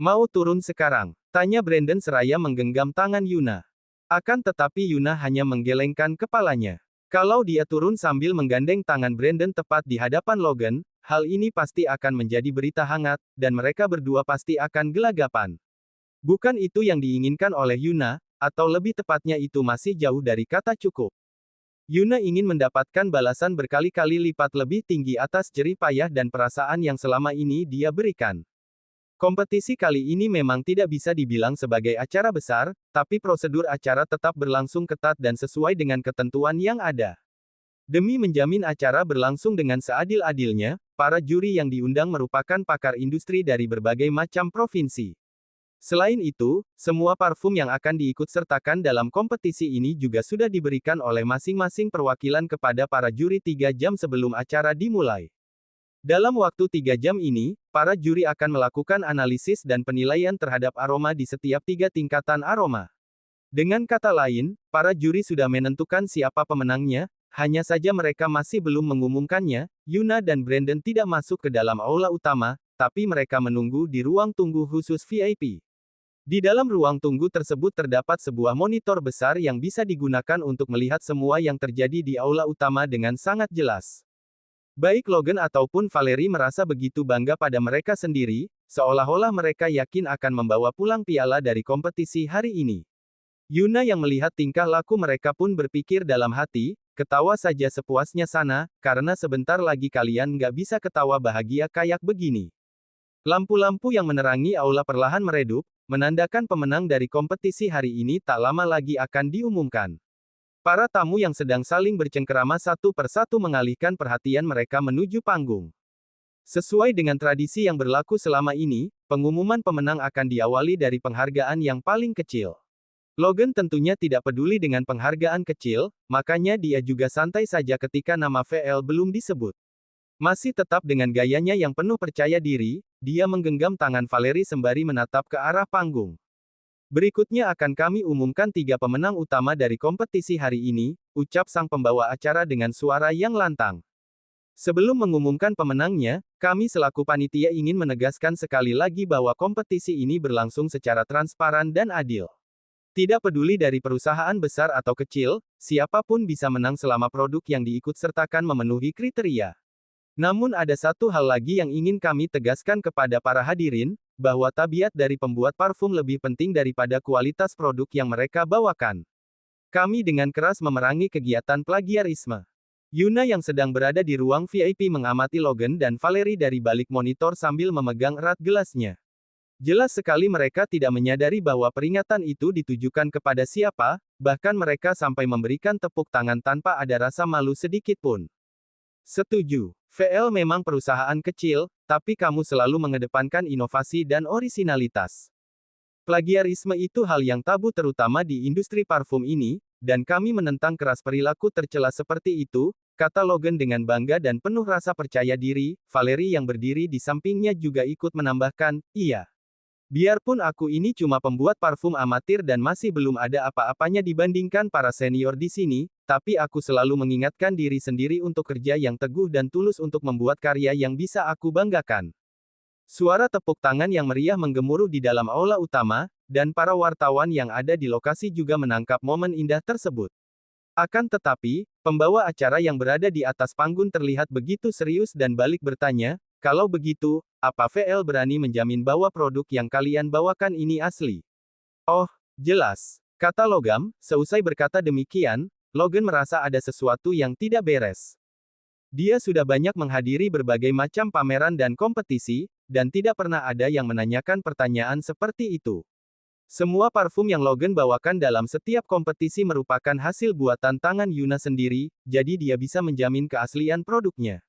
Mau turun sekarang? Tanya Brandon seraya menggenggam tangan Yuna. Akan tetapi Yuna hanya menggelengkan kepalanya. Kalau dia turun sambil menggandeng tangan Brandon tepat di hadapan Logan, hal ini pasti akan menjadi berita hangat, dan mereka berdua pasti akan gelagapan. Bukan itu yang diinginkan oleh Yuna, atau lebih tepatnya itu masih jauh dari kata cukup. Yuna ingin mendapatkan balasan berkali-kali lipat lebih tinggi atas jerih payah dan perasaan yang selama ini dia berikan. Kompetisi kali ini memang tidak bisa dibilang sebagai acara besar, tapi prosedur acara tetap berlangsung ketat dan sesuai dengan ketentuan yang ada. Demi menjamin acara berlangsung dengan seadil-adilnya, para juri yang diundang merupakan pakar industri dari berbagai macam provinsi. Selain itu, semua parfum yang akan diikutsertakan dalam kompetisi ini juga sudah diberikan oleh masing-masing perwakilan kepada para juri 3 jam sebelum acara dimulai. Dalam waktu 3 jam ini, para juri akan melakukan analisis dan penilaian terhadap aroma di setiap 3 tingkatan aroma. Dengan kata lain, para juri sudah menentukan siapa pemenangnya, hanya saja mereka masih belum mengumumkannya. Yuna dan Brandon tidak masuk ke dalam aula utama, tapi mereka menunggu di ruang tunggu khusus VIP. Di dalam ruang tunggu tersebut terdapat sebuah monitor besar yang bisa digunakan untuk melihat semua yang terjadi di aula utama dengan sangat jelas. Baik Logan ataupun Valerie merasa begitu bangga pada mereka sendiri, seolah-olah mereka yakin akan membawa pulang piala dari kompetisi hari ini. Yuna yang melihat tingkah laku mereka pun berpikir dalam hati, ketawa saja sepuasnya sana, karena sebentar lagi kalian nggak bisa ketawa bahagia kayak begini. Lampu-lampu yang menerangi aula perlahan meredup, menandakan pemenang dari kompetisi hari ini tak lama lagi akan diumumkan. Para tamu yang sedang saling bercengkerama satu persatu mengalihkan perhatian mereka menuju panggung. Sesuai dengan tradisi yang berlaku selama ini, pengumuman pemenang akan diawali dari penghargaan yang paling kecil. Logan tentunya tidak peduli dengan penghargaan kecil, makanya dia juga santai saja ketika nama VL belum disebut. Masih tetap dengan gayanya yang penuh percaya diri, dia menggenggam tangan Valerie sembari menatap ke arah panggung. Berikutnya akan kami umumkan 3 pemenang utama dari kompetisi hari ini, ucap sang pembawa acara dengan suara yang lantang. Sebelum mengumumkan pemenangnya, kami selaku panitia ingin menegaskan sekali lagi bahwa kompetisi ini berlangsung secara transparan dan adil. Tidak peduli dari perusahaan besar atau kecil, siapapun bisa menang selama produk yang diikutsertakan memenuhi kriteria. Namun ada satu hal lagi yang ingin kami tegaskan kepada para hadirin, bahwa tabiat dari pembuat parfum lebih penting daripada kualitas produk yang mereka bawakan. Kami dengan keras memerangi kegiatan plagiarisme. Yuna yang sedang berada di ruang VIP mengamati Logan dan Valerie dari balik monitor sambil memegang erat gelasnya. Jelas sekali mereka tidak menyadari bahwa peringatan itu ditujukan kepada siapa, bahkan mereka sampai memberikan tepuk tangan tanpa ada rasa malu sedikit pun. Setuju. VL memang perusahaan kecil, tapi kamu selalu mengedepankan inovasi dan orisinalitas. Plagiarisme itu hal yang tabu terutama di industri parfum ini, dan kami menentang keras perilaku tercela seperti itu, kata Logan dengan bangga dan penuh rasa percaya diri. Valerie yang berdiri di sampingnya juga ikut menambahkan, iya. Biarpun aku ini cuma pembuat parfum amatir dan masih belum ada apa-apanya dibandingkan para senior di sini, tapi aku selalu mengingatkan diri sendiri untuk kerja yang teguh dan tulus untuk membuat karya yang bisa aku banggakan. Suara tepuk tangan yang meriah menggemuruh di dalam aula utama, dan para wartawan yang ada di lokasi juga menangkap momen indah tersebut. Akan tetapi, pembawa acara yang berada di atas panggung terlihat begitu serius dan balik bertanya, kalau begitu, apa VL berani menjamin bahwa produk yang kalian bawakan ini asli? Oh, jelas, kata Logam. Seusai berkata demikian, Logan merasa ada sesuatu yang tidak beres. Dia sudah banyak menghadiri berbagai macam pameran dan kompetisi, dan tidak pernah ada yang menanyakan pertanyaan seperti itu. Semua parfum yang Logan bawakan dalam setiap kompetisi merupakan hasil buatan tangan Yuna sendiri, jadi dia bisa menjamin keaslian produknya.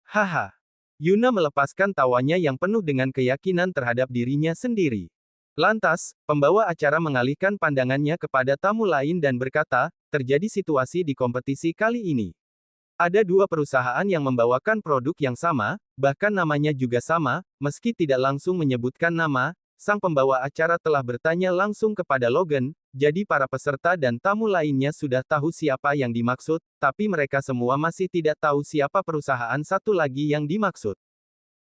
Haha. Yuna melepaskan tawanya yang penuh dengan keyakinan terhadap dirinya sendiri. Lantas, pembawa acara mengalihkan pandangannya kepada tamu lain dan berkata, terjadi situasi di kompetisi kali ini. Ada dua perusahaan yang membawakan produk yang sama, bahkan namanya juga sama, meski tidak langsung menyebutkan nama. Sang pembawa acara telah bertanya langsung kepada Logan, jadi para peserta dan tamu lainnya sudah tahu siapa yang dimaksud, tapi mereka semua masih tidak tahu siapa perusahaan satu lagi yang dimaksud.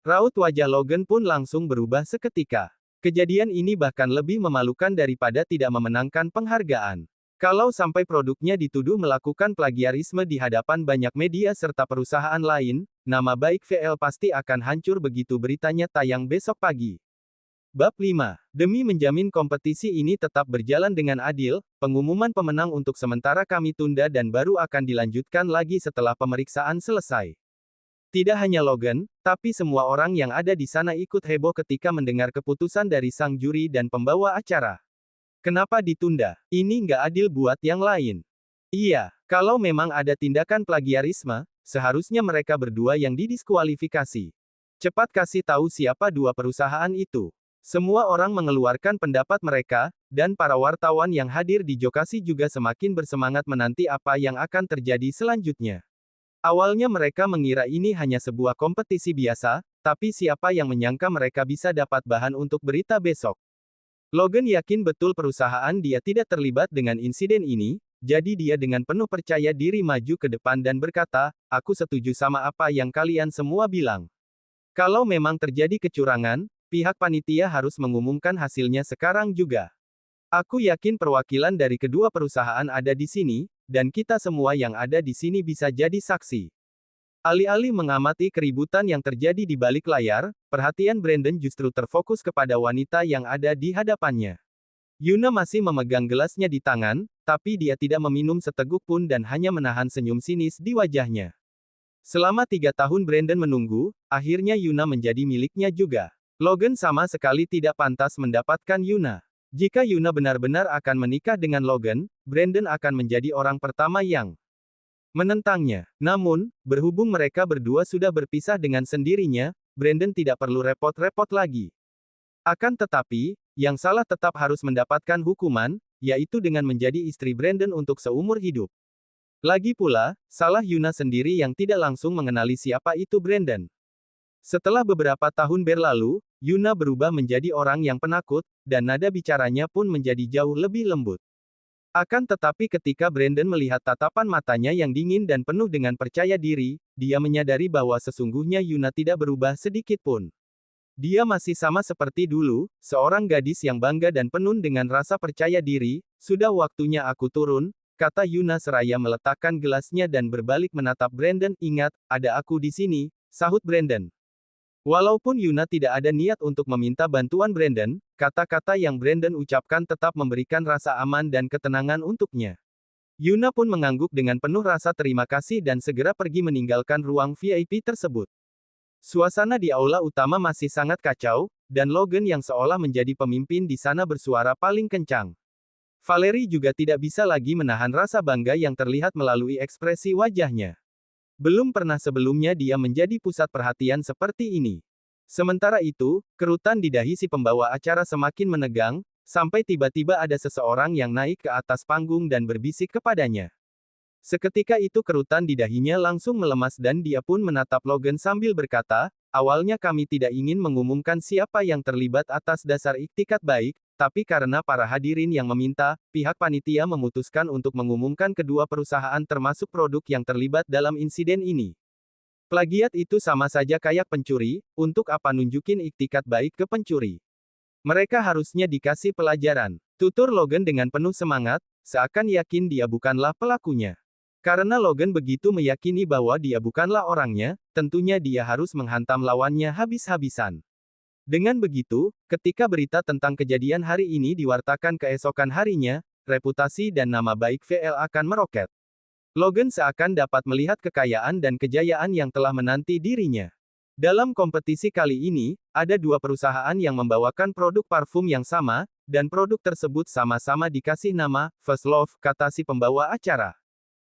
Raut wajah Logan pun langsung berubah seketika. Kejadian ini bahkan lebih memalukan daripada tidak memenangkan penghargaan. Kalau sampai produknya dituduh melakukan plagiarisme di hadapan banyak media serta perusahaan lain, nama baik VL pasti akan hancur begitu beritanya tayang besok pagi. Bab 5. Demi menjamin kompetisi ini tetap berjalan dengan adil, pengumuman pemenang untuk sementara kami tunda dan baru akan dilanjutkan lagi setelah pemeriksaan selesai. Tidak hanya Logan, tapi semua orang yang ada di sana ikut heboh ketika mendengar keputusan dari sang juri dan pembawa acara. Kenapa ditunda? Ini nggak adil buat yang lain. Iya, kalau memang ada tindakan plagiarisme, seharusnya mereka berdua yang didiskualifikasi. Cepat kasih tahu siapa dua perusahaan itu. Semua orang mengeluarkan pendapat mereka, dan para wartawan yang hadir di lokasi juga semakin bersemangat menanti apa yang akan terjadi selanjutnya. Awalnya mereka mengira ini hanya sebuah kompetisi biasa, tapi siapa yang menyangka mereka bisa dapat bahan untuk berita besok. Logan yakin betul perusahaan dia tidak terlibat dengan insiden ini, jadi dia dengan penuh percaya diri maju ke depan dan berkata, aku setuju sama apa yang kalian semua bilang. Kalau memang terjadi kecurangan, pihak panitia harus mengumumkan hasilnya sekarang juga. Aku yakin perwakilan dari kedua perusahaan ada di sini, dan kita semua yang ada di sini bisa jadi saksi. Alih-alih mengamati keributan yang terjadi di balik layar, perhatian Brandon justru terfokus kepada wanita yang ada di hadapannya. Yuna masih memegang gelasnya di tangan, tapi dia tidak meminum seteguk pun dan hanya menahan senyum sinis di wajahnya. Selama 3 tahun Brandon menunggu, akhirnya Yuna menjadi miliknya juga. Logan sama sekali tidak pantas mendapatkan Yuna. Jika Yuna benar-benar akan menikah dengan Logan, Brandon akan menjadi orang pertama yang menentangnya. Namun, berhubung mereka berdua sudah berpisah dengan sendirinya, Brandon tidak perlu repot-repot lagi. Akan tetapi, yang salah tetap harus mendapatkan hukuman, yaitu dengan menjadi istri Brandon untuk seumur hidup. Lagi pula, salah Yuna sendiri yang tidak langsung mengenali siapa itu Brandon. Setelah beberapa tahun berlalu, Yuna berubah menjadi orang yang penakut, dan nada bicaranya pun menjadi jauh lebih lembut. Akan tetapi ketika Brandon melihat tatapan matanya yang dingin dan penuh dengan percaya diri, dia menyadari bahwa sesungguhnya Yuna tidak berubah sedikit pun. Dia masih sama seperti dulu, seorang gadis yang bangga dan penuh dengan rasa percaya diri. Sudah waktunya aku turun, kata Yuna seraya meletakkan gelasnya dan berbalik menatap Brandon. Ingat, ada aku di sini, sahut Brandon. Walaupun Yuna tidak ada niat untuk meminta bantuan Brandon, kata-kata yang Brandon ucapkan tetap memberikan rasa aman dan ketenangan untuknya. Yuna pun mengangguk dengan penuh rasa terima kasih dan segera pergi meninggalkan ruang VIP tersebut. Suasana di aula utama masih sangat kacau, dan Logan yang seolah menjadi pemimpin di sana bersuara paling kencang. Valerie juga tidak bisa lagi menahan rasa bangga yang terlihat melalui ekspresi wajahnya. Belum pernah sebelumnya dia menjadi pusat perhatian seperti ini. Sementara itu, kerutan di dahi si pembawa acara semakin menegang, sampai tiba-tiba ada seseorang yang naik ke atas panggung dan berbisik kepadanya. Seketika itu kerutan di dahinya langsung melemas dan dia pun menatap Logan sambil berkata, awalnya kami tidak ingin mengumumkan siapa yang terlibat atas dasar iktikat baik, tapi karena para hadirin yang meminta, pihak panitia memutuskan untuk mengumumkan kedua perusahaan termasuk produk yang terlibat dalam insiden ini. Plagiat itu sama saja kayak pencuri, untuk apa nunjukin iktikat baik ke pencuri? Mereka harusnya dikasih pelajaran. Tutur Logan dengan penuh semangat, seakan yakin dia bukanlah pelakunya. Karena Logan begitu meyakini bahwa dia bukanlah orangnya, tentunya dia harus menghantam lawannya habis-habisan. Dengan begitu, ketika berita tentang kejadian hari ini diwartakan keesokan harinya, reputasi dan nama baik VL akan meroket. Logan seakan dapat melihat kekayaan dan kejayaan yang telah menanti dirinya. Dalam kompetisi kali ini, ada dua perusahaan yang membawakan produk parfum yang sama, dan produk tersebut sama-sama dikasih nama First Love, kata si pembawa acara.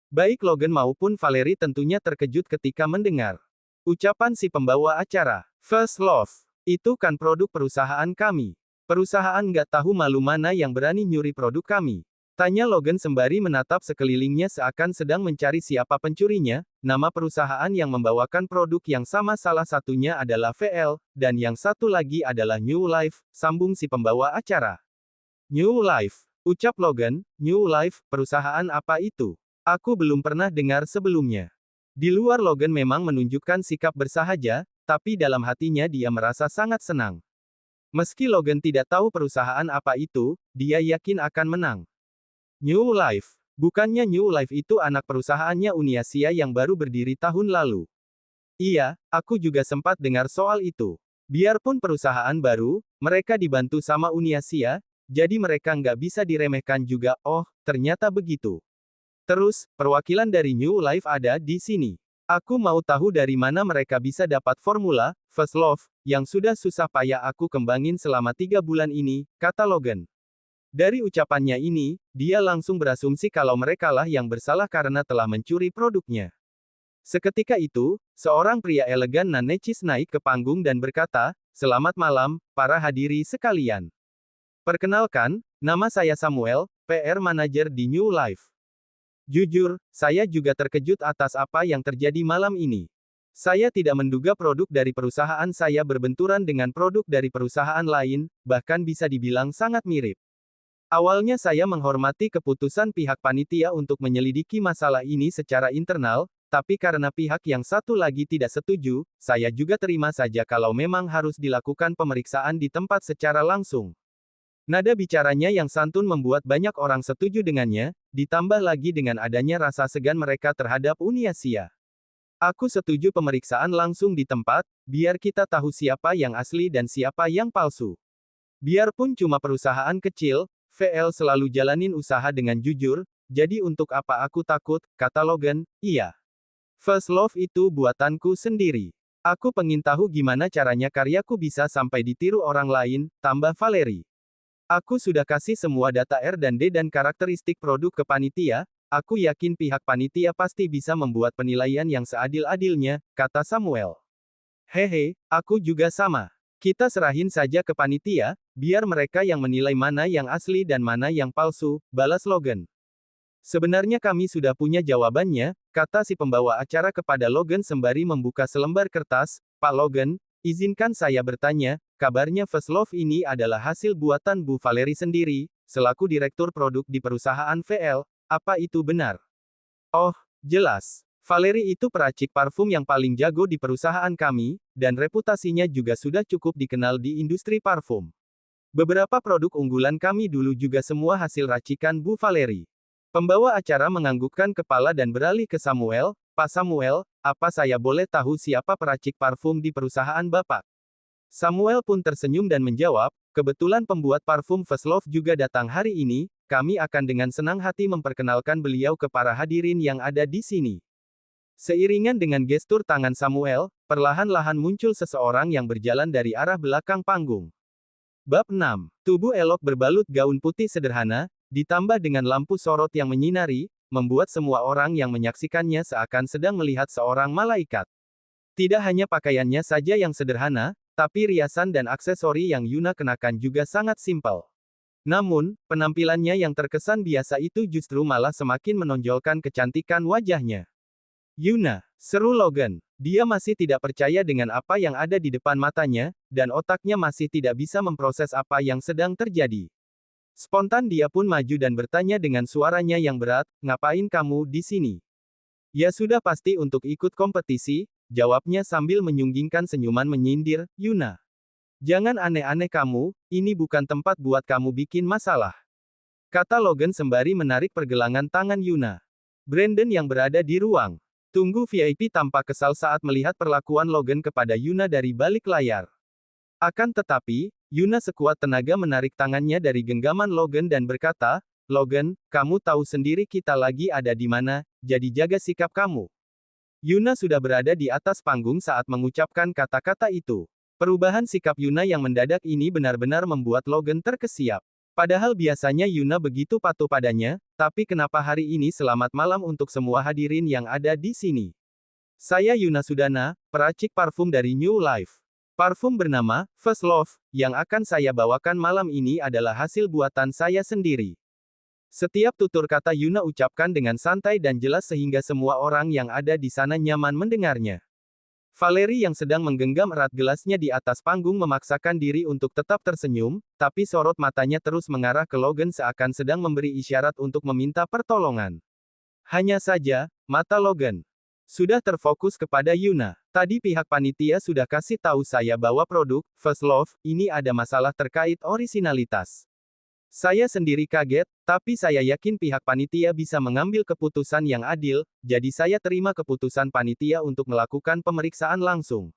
Baik Logan maupun Valerie tentunya terkejut ketika mendengar ucapan si pembawa acara. First Love. Itu kan produk perusahaan kami. Perusahaan nggak tahu malu mana yang berani nyuri produk kami. Tanya Logan sembari menatap sekelilingnya seakan sedang mencari siapa pencurinya. Nama perusahaan yang membawakan produk yang sama salah satunya adalah VL, dan yang satu lagi adalah New Life, sambung si pembawa acara. New Life. Ucap Logan, New Life, perusahaan apa itu? Aku belum pernah dengar sebelumnya. Di luar Logan memang menunjukkan sikap bersahaja, tapi dalam hatinya dia merasa sangat senang. Meski Logan tidak tahu perusahaan apa itu, dia yakin akan menang. New Life. Bukannya New Life itu anak perusahaannya Uniasia yang baru berdiri tahun lalu. Iya, aku juga sempat dengar soal itu. Biarpun perusahaan baru, mereka dibantu sama Uniasia, jadi mereka nggak bisa diremehkan juga. Oh, ternyata begitu. Terus, perwakilan dari New Life ada di sini. Aku mau tahu dari mana mereka bisa dapat formula First Love yang sudah susah payah aku kembangin selama 3 bulan ini, kata Logan. Dari ucapannya ini, dia langsung berasumsi kalau merekalah yang bersalah karena telah mencuri produknya. Seketika itu, seorang pria elegan dan necis naik ke panggung dan berkata, "Selamat malam, para hadiri sekalian. Perkenalkan, nama saya Samuel, PR Manager di New Life. Jujur, saya juga terkejut atas apa yang terjadi malam ini. Saya tidak menduga produk dari perusahaan saya berbenturan dengan produk dari perusahaan lain, bahkan bisa dibilang sangat mirip. Awalnya saya menghormati keputusan pihak panitia untuk menyelidiki masalah ini secara internal, tapi karena pihak yang satu lagi tidak setuju, saya juga terima saja kalau memang harus dilakukan pemeriksaan di tempat secara langsung." Nada bicaranya yang santun membuat banyak orang setuju dengannya, ditambah lagi dengan adanya rasa segan mereka terhadap Uniasia. Aku setuju pemeriksaan langsung di tempat, biar kita tahu siapa yang asli dan siapa yang palsu. Biarpun cuma perusahaan kecil, VL selalu jalanin usaha dengan jujur, jadi untuk apa aku takut, kata Logan. Iya. First Love itu buatanku sendiri. Aku pengen tahu gimana caranya karyaku bisa sampai ditiru orang lain, tambah Valerie. Aku sudah kasih semua data R&D dan karakteristik produk ke panitia, aku yakin pihak panitia pasti bisa membuat penilaian yang seadil-adilnya, kata Samuel. Hehe, aku juga sama. Kita serahin saja ke panitia, biar mereka yang menilai mana yang asli dan mana yang palsu, balas Logan. Sebenarnya kami sudah punya jawabannya, kata si pembawa acara kepada Logan sembari membuka selembar kertas. Pak Logan, izinkan saya bertanya, kabarnya First Love ini adalah hasil buatan Bu Valerie sendiri, selaku direktur produk di perusahaan VL, apa itu benar? Oh, jelas. Valerie itu peracik parfum yang paling jago di perusahaan kami, dan reputasinya juga sudah cukup dikenal di industri parfum. Beberapa produk unggulan kami dulu juga semua hasil racikan Bu Valerie. Pembawa acara menganggukkan kepala dan beralih ke Samuel. Pak Samuel, apa saya boleh tahu siapa peracik parfum di perusahaan Bapak? Samuel pun tersenyum dan menjawab, kebetulan pembuat parfum First Love juga datang hari ini, kami akan dengan senang hati memperkenalkan beliau ke para hadirin yang ada di sini. Seiringan dengan gestur tangan Samuel, perlahan-lahan muncul seseorang yang berjalan dari arah belakang panggung. Bab 6. Tubuh elok berbalut gaun putih sederhana, ditambah dengan lampu sorot yang menyinari, membuat semua orang yang menyaksikannya seakan sedang melihat seorang malaikat. Tidak hanya pakaiannya saja yang sederhana, tapi riasan dan aksesori yang Yuna kenakan juga sangat simpel. Namun, penampilannya yang terkesan biasa itu justru malah semakin menonjolkan kecantikan wajahnya. Yuna, seru Logan. Dia masih tidak percaya dengan apa yang ada di depan matanya, dan otaknya masih tidak bisa memproses apa yang sedang terjadi. Spontan dia pun maju dan bertanya dengan suaranya yang berat, ngapain kamu di sini? Ya sudah pasti untuk ikut kompetisi, jawabnya sambil menyunggingkan senyuman menyindir, Yuna. Jangan aneh-aneh kamu, ini bukan tempat buat kamu bikin masalah. Kata Logan sembari menarik pergelangan tangan Yuna. Brandon yang berada di ruang tunggu VIP tampak kesal saat melihat perlakuan Logan kepada Yuna dari balik layar. Akan tetapi, Yuna sekuat tenaga menarik tangannya dari genggaman Logan dan berkata, Logan, kamu tahu sendiri kita lagi ada di mana, jadi jaga sikap kamu. Yuna sudah berada di atas panggung saat mengucapkan kata-kata itu. Perubahan sikap Yuna yang mendadak ini benar-benar membuat Logan terkesiap. Padahal biasanya Yuna begitu patuh padanya, tapi kenapa hari ini selamat malam untuk semua hadirin yang ada di sini. Saya Yuna Sudana, peracik parfum dari New Life. Parfum bernama First Love yang akan saya bawakan malam ini adalah hasil buatan saya sendiri. Setiap tutur kata Yuna ucapkan dengan santai dan jelas sehingga semua orang yang ada di sana nyaman mendengarnya. Valerie yang sedang menggenggam erat gelasnya di atas panggung memaksakan diri untuk tetap tersenyum, tapi sorot matanya terus mengarah ke Logan seakan sedang memberi isyarat untuk meminta pertolongan. Hanya saja, mata Logan sudah terfokus kepada Yuna. Tadi pihak panitia sudah kasih tahu saya bahwa produk First Love ini ada masalah terkait orisinalitas. Saya sendiri kaget, tapi saya yakin pihak panitia bisa mengambil keputusan yang adil, jadi saya terima keputusan panitia untuk melakukan pemeriksaan langsung.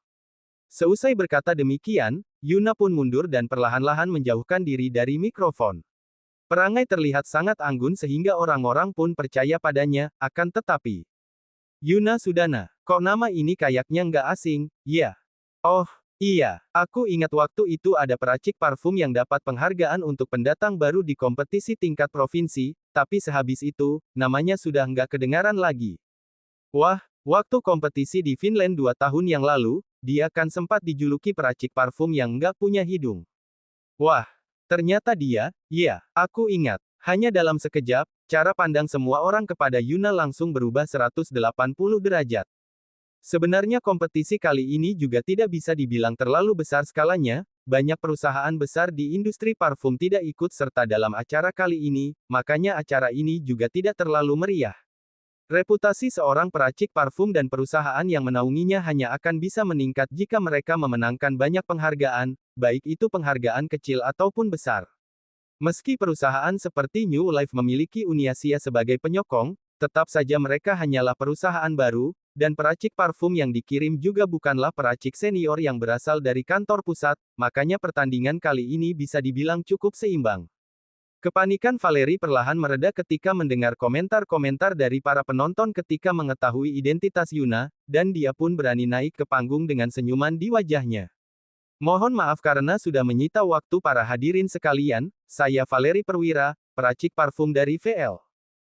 Seusai berkata demikian, Yuna pun mundur dan perlahan-lahan menjauhkan diri dari mikrofon. Perangai terlihat sangat anggun sehingga orang-orang pun percaya padanya, akan tetapi. Yuna Sudana, kok nama ini kayaknya nggak asing, ya? Oh, iya, aku ingat waktu itu ada peracik parfum yang dapat penghargaan untuk pendatang baru di kompetisi tingkat provinsi, tapi sehabis itu, namanya sudah nggak kedengaran lagi. Wah, waktu kompetisi di Finland 2 tahun yang lalu, dia kan sempat dijuluki peracik parfum yang nggak punya hidung. Wah, ternyata dia, ya, aku ingat. Hanya dalam sekejap, cara pandang semua orang kepada Yuna langsung berubah 180 derajat. Sebenarnya kompetisi kali ini juga tidak bisa dibilang terlalu besar skalanya, banyak perusahaan besar di industri parfum tidak ikut serta dalam acara kali ini, makanya acara ini juga tidak terlalu meriah. Reputasi seorang peracik parfum dan perusahaan yang menaunginya hanya akan bisa meningkat jika mereka memenangkan banyak penghargaan, baik itu penghargaan kecil ataupun besar. Meski perusahaan seperti New Life memiliki Uni Asia sebagai penyokong, tetap saja mereka hanyalah perusahaan baru, dan peracik parfum yang dikirim juga bukanlah peracik senior yang berasal dari kantor pusat, makanya pertandingan kali ini bisa dibilang cukup seimbang. Kepanikan Valerie perlahan mereda ketika mendengar komentar-komentar dari para penonton ketika mengetahui identitas Yuna, dan dia pun berani naik ke panggung dengan senyuman di wajahnya. Mohon maaf karena sudah menyita waktu para hadirin sekalian, saya Valerie Perwira, peracik parfum dari VL.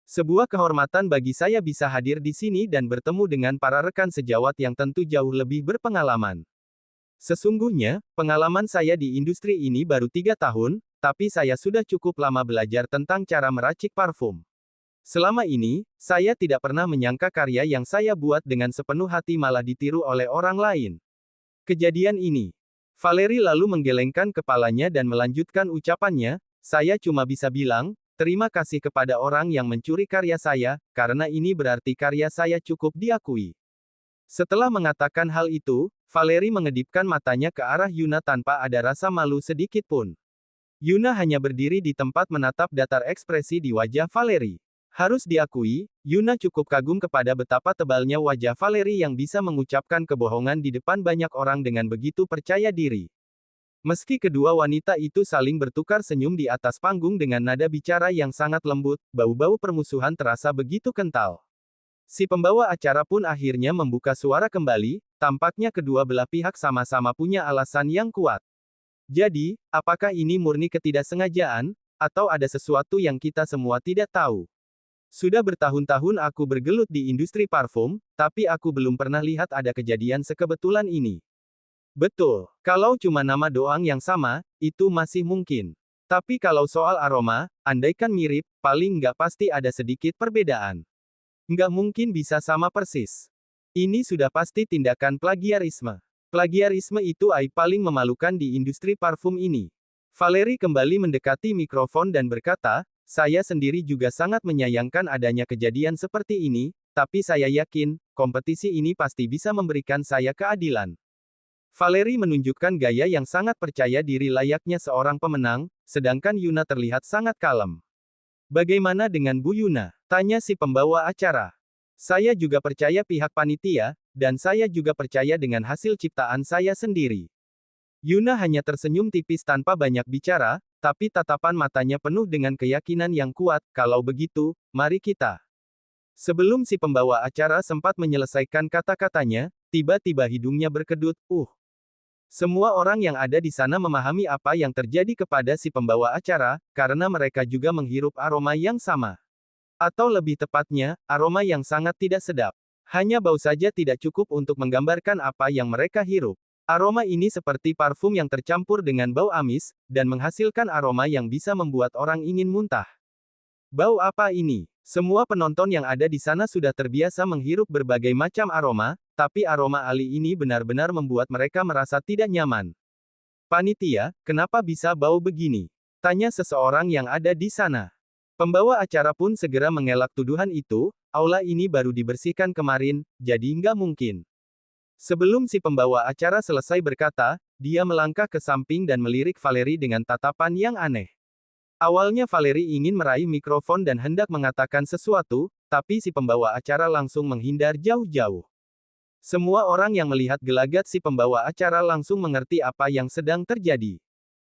Sebuah kehormatan bagi saya bisa hadir di sini dan bertemu dengan para rekan sejawat yang tentu jauh lebih berpengalaman. Sesungguhnya, pengalaman saya di industri ini baru 3 tahun, tapi saya sudah cukup lama belajar tentang cara meracik parfum. Selama ini, saya tidak pernah menyangka karya yang saya buat dengan sepenuh hati malah ditiru oleh orang lain. Kejadian ini. Valerie lalu menggelengkan kepalanya dan melanjutkan ucapannya, saya cuma bisa bilang, terima kasih kepada orang yang mencuri karya saya, karena ini berarti karya saya cukup diakui. Setelah mengatakan hal itu, Valerie mengedipkan matanya ke arah Yuna tanpa ada rasa malu sedikit pun. Yuna hanya berdiri di tempat menatap datar ekspresi di wajah Valerie. Harus diakui, Yuna cukup kagum kepada betapa tebalnya wajah Valerie yang bisa mengucapkan kebohongan di depan banyak orang dengan begitu percaya diri. Meski kedua wanita itu saling bertukar senyum di atas panggung dengan nada bicara yang sangat lembut, bau-bau permusuhan terasa begitu kental. Si pembawa acara pun akhirnya membuka suara kembali, tampaknya kedua belah pihak sama-sama punya alasan yang kuat. Jadi, apakah ini murni ketidaksengajaan, atau ada sesuatu yang kita semua tidak tahu? Sudah bertahun-tahun aku bergelut di industri parfum, tapi aku belum pernah lihat ada kejadian sekebetulan ini. Betul, kalau cuma nama doang yang sama, itu masih mungkin. Tapi kalau soal aroma, andaikan mirip, paling nggak pasti ada sedikit perbedaan. Nggak mungkin bisa sama persis. Ini sudah pasti tindakan plagiarisme. Plagiarisme itu aib paling memalukan di industri parfum ini. Valerie kembali mendekati mikrofon dan berkata, saya sendiri juga sangat menyayangkan adanya kejadian seperti ini, tapi saya yakin, kompetisi ini pasti bisa memberikan saya keadilan. Valerie menunjukkan gaya yang sangat percaya diri layaknya seorang pemenang, sedangkan Yuna terlihat sangat kalem. Bagaimana dengan Bu Yuna? Tanya si pembawa acara. Saya juga percaya pihak panitia, dan saya juga percaya dengan hasil ciptaan saya sendiri. Yuna hanya tersenyum tipis tanpa banyak bicara, tapi tatapan matanya penuh dengan keyakinan yang kuat. Kalau begitu, mari kita. Sebelum si pembawa acara sempat menyelesaikan kata-katanya, tiba-tiba hidungnya berkedut. Semua orang yang ada di sana memahami apa yang terjadi kepada si pembawa acara, karena mereka juga menghirup aroma yang sama. Atau lebih tepatnya, aroma yang sangat tidak sedap. Hanya bau saja tidak cukup untuk menggambarkan apa yang mereka hirup. Aroma ini seperti parfum yang tercampur dengan bau amis, dan menghasilkan aroma yang bisa membuat orang ingin muntah. Bau apa ini? Semua penonton yang ada di sana sudah terbiasa menghirup berbagai macam aroma, tapi aroma Ali ini benar-benar membuat mereka merasa tidak nyaman. Panitia, kenapa bisa bau begini? Tanya seseorang yang ada di sana. Pembawa acara pun segera mengelak tuduhan itu, aula ini baru dibersihkan kemarin, jadi nggak mungkin. Sebelum si pembawa acara selesai berkata, dia melangkah ke samping dan melirik Valerie dengan tatapan yang aneh. Awalnya Valerie ingin meraih mikrofon dan hendak mengatakan sesuatu, tapi si pembawa acara langsung menghindar jauh-jauh. Semua orang yang melihat gelagat si pembawa acara langsung mengerti apa yang sedang terjadi.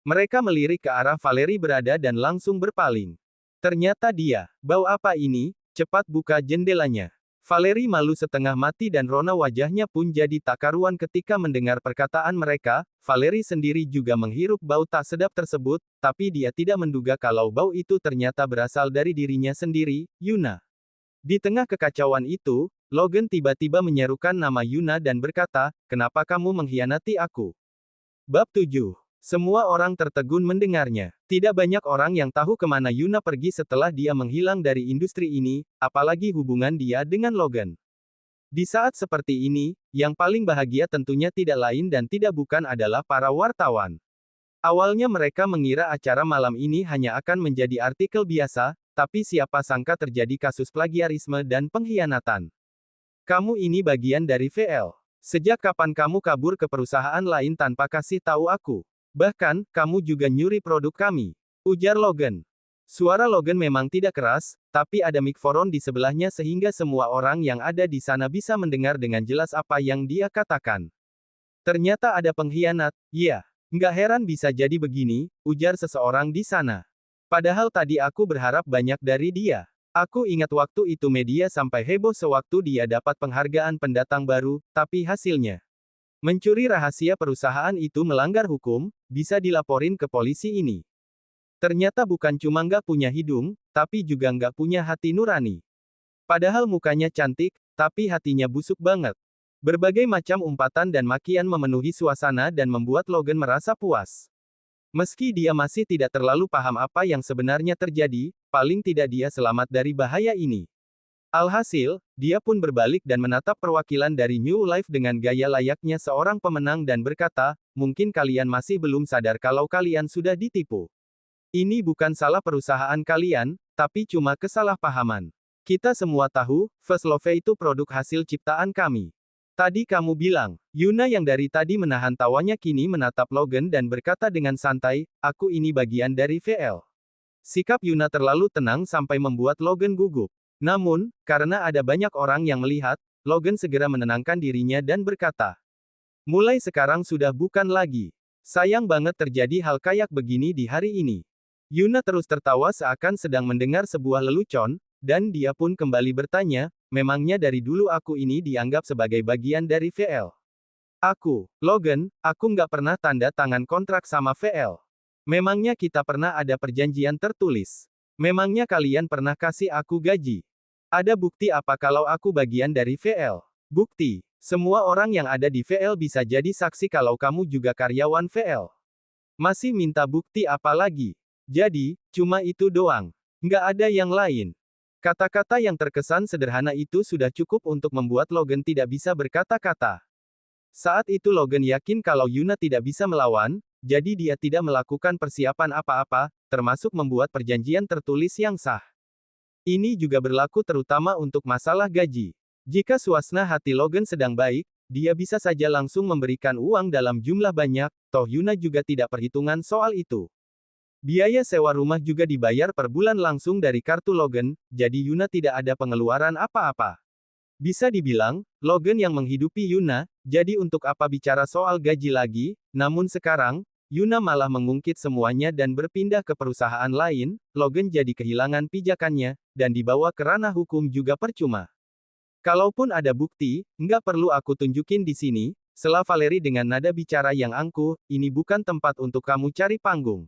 Mereka melirik ke arah Valerie berada dan langsung berpaling. Ternyata dia, bau apa ini? Cepat buka jendelanya. Valerie malu setengah mati dan rona wajahnya pun jadi tak karuan ketika mendengar perkataan mereka. Valerie sendiri juga menghirup bau tak sedap tersebut, tapi dia tidak menduga kalau bau itu ternyata berasal dari dirinya sendiri, Yuna. Di tengah kekacauan itu, Logan tiba-tiba menyerukan nama Yuna dan berkata, kenapa kamu mengkhianati aku? Bab 7. Semua orang tertegun mendengarnya. Tidak banyak orang yang tahu kemana Yuna pergi setelah dia menghilang dari industri ini, apalagi hubungan dia dengan Logan. Di saat seperti ini, yang paling bahagia tentunya tidak lain dan tidak bukan adalah para wartawan. Awalnya mereka mengira acara malam ini hanya akan menjadi artikel biasa, tapi siapa sangka terjadi kasus plagiarisme dan pengkhianatan. Kamu ini bagian dari VL. Sejak kapan kamu kabur ke perusahaan lain tanpa kasih tahu aku? Bahkan, kamu juga nyuri produk kami. Ujar Logan. Suara Logan memang tidak keras, tapi ada mikrofon di sebelahnya sehingga semua orang yang ada di sana bisa mendengar dengan jelas apa yang dia katakan. Ternyata ada pengkhianat, ya. Nggak heran bisa jadi begini, ujar seseorang di sana. Padahal tadi aku berharap banyak dari dia. Aku ingat waktu itu media sampai heboh sewaktu dia dapat penghargaan pendatang baru, tapi hasilnya. Mencuri rahasia perusahaan itu melanggar hukum, bisa dilaporin ke polisi ini. Ternyata bukan cuma nggak punya hidung, tapi juga nggak punya hati nurani. Padahal mukanya cantik, tapi hatinya busuk banget. Berbagai macam umpatan dan makian memenuhi suasana dan membuat Logan merasa puas. Meski dia masih tidak terlalu paham apa yang sebenarnya terjadi, paling tidak dia selamat dari bahaya ini. Alhasil, dia pun berbalik dan menatap perwakilan dari New Life dengan gaya layaknya seorang pemenang dan berkata, mungkin kalian masih belum sadar kalau kalian sudah ditipu. Ini bukan salah perusahaan kalian, tapi cuma kesalahpahaman. Kita semua tahu, First Love itu produk hasil ciptaan kami. Tadi kamu bilang, Yuna yang dari tadi menahan tawanya kini menatap Logan dan berkata dengan santai, aku ini bagian dari VL. Sikap Yuna terlalu tenang sampai membuat Logan gugup. Namun, karena ada banyak orang yang melihat, Logan segera menenangkan dirinya dan berkata, mulai sekarang sudah bukan lagi. Sayang banget terjadi hal kayak begini di hari ini. Yuna terus tertawa seakan sedang mendengar sebuah lelucon, dan dia pun kembali bertanya, memangnya dari dulu aku ini dianggap sebagai bagian dari VL? Logan, aku nggak pernah tanda tangan kontrak sama VL. Memangnya kita pernah ada perjanjian tertulis? Memangnya kalian pernah kasih aku gaji? Ada bukti apa kalau aku bagian dari VL? Bukti. Semua orang yang ada di VL bisa jadi saksi kalau kamu juga karyawan VL. Masih minta bukti apa lagi? Jadi, cuma itu doang. Nggak ada yang lain. Kata-kata yang terkesan sederhana itu sudah cukup untuk membuat Logan tidak bisa berkata-kata. Saat itu Logan yakin kalau Yuna tidak bisa melawan, jadi dia tidak melakukan persiapan apa-apa, termasuk membuat perjanjian tertulis yang sah. Ini juga berlaku terutama untuk masalah gaji. Jika suasana hati Logan sedang baik, dia bisa saja langsung memberikan uang dalam jumlah banyak, toh Yuna juga tidak perhitungan soal itu. Biaya sewa rumah juga dibayar per bulan langsung dari kartu Logan, jadi Yuna tidak ada pengeluaran apa-apa. Bisa dibilang, Logan yang menghidupi Yuna, jadi untuk apa bicara soal gaji lagi, namun sekarang, Yuna malah mengungkit semuanya dan berpindah ke perusahaan lain, Logan jadi kehilangan pijakannya, dan dibawa ke ranah hukum juga percuma. Kalaupun ada bukti, nggak perlu aku tunjukin di sini, sela Valerie dengan nada bicara yang angkuh, ini bukan tempat untuk kamu cari panggung.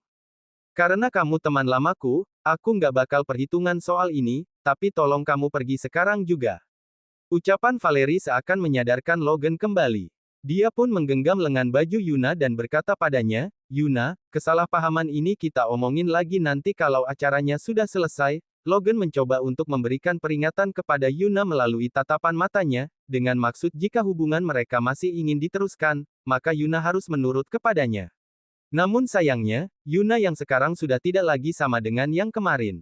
Karena kamu teman lamaku, aku nggak bakal perhitungan soal ini, tapi tolong kamu pergi sekarang juga. Ucapan Valerie seakan menyadarkan Logan kembali. Dia pun menggenggam lengan baju Yuna dan berkata padanya, Yuna, kesalahpahaman ini kita omongin lagi nanti kalau acaranya sudah selesai. Logan mencoba untuk memberikan peringatan kepada Yuna melalui tatapan matanya, dengan maksud jika hubungan mereka masih ingin diteruskan, maka Yuna harus menurut kepadanya. Namun sayangnya, Yuna yang sekarang sudah tidak lagi sama dengan yang kemarin.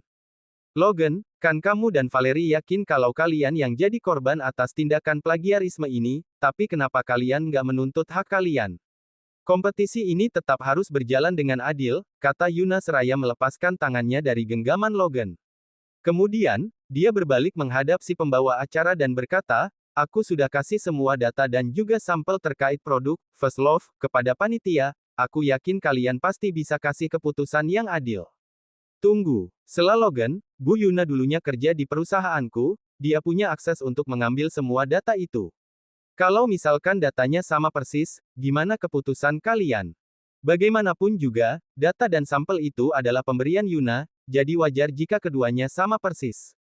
Logan, kan kamu dan Valerie yakin kalau kalian yang jadi korban atas tindakan plagiarisme ini, tapi kenapa kalian nggak menuntut hak kalian? Kompetisi ini tetap harus berjalan dengan adil, kata Yuna seraya melepaskan tangannya dari genggaman Logan. Kemudian, dia berbalik menghadap si pembawa acara dan berkata, aku sudah kasih semua data dan juga sampel terkait produk, First Love, kepada panitia. Aku yakin kalian pasti bisa kasih keputusan yang adil. Tunggu. Sela Logan, Bu Yuna dulunya kerja di perusahaanku, dia punya akses untuk mengambil semua data itu. Kalau misalkan datanya sama persis, gimana keputusan kalian? Bagaimanapun juga, data dan sampel itu adalah pemberian Yuna, jadi wajar jika keduanya sama persis.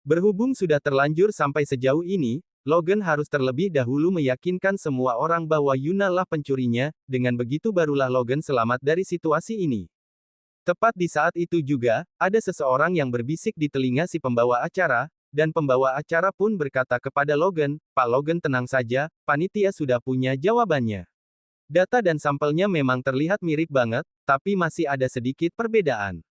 Berhubung sudah terlanjur sampai sejauh ini, Logan harus terlebih dahulu meyakinkan semua orang bahwa Yuna lah pencurinya, dengan begitu barulah Logan selamat dari situasi ini. Tepat di saat itu juga, ada seseorang yang berbisik di telinga si pembawa acara, dan pembawa acara pun berkata kepada Logan, Pak Logan tenang saja, panitia sudah punya jawabannya. Data dan sampelnya memang terlihat mirip banget, tapi masih ada sedikit perbedaan.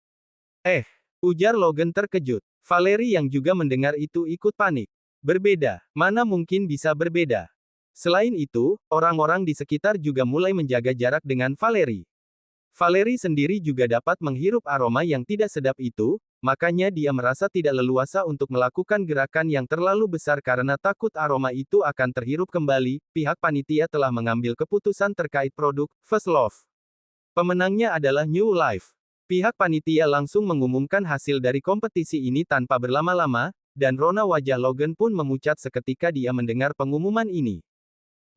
Ujar Logan terkejut. Valerie yang juga mendengar itu ikut panik. Berbeda, mana mungkin bisa berbeda. Selain itu, orang-orang di sekitar juga mulai menjaga jarak dengan Valerie. Valerie sendiri juga dapat menghirup aroma yang tidak sedap itu, makanya dia merasa tidak leluasa untuk melakukan gerakan yang terlalu besar karena takut aroma itu akan terhirup kembali. Pihak panitia telah mengambil keputusan terkait produk First Love. Pemenangnya adalah New Life. Pihak panitia langsung mengumumkan hasil dari kompetisi ini tanpa berlama-lama, dan rona wajah Logan pun memucat seketika dia mendengar pengumuman ini.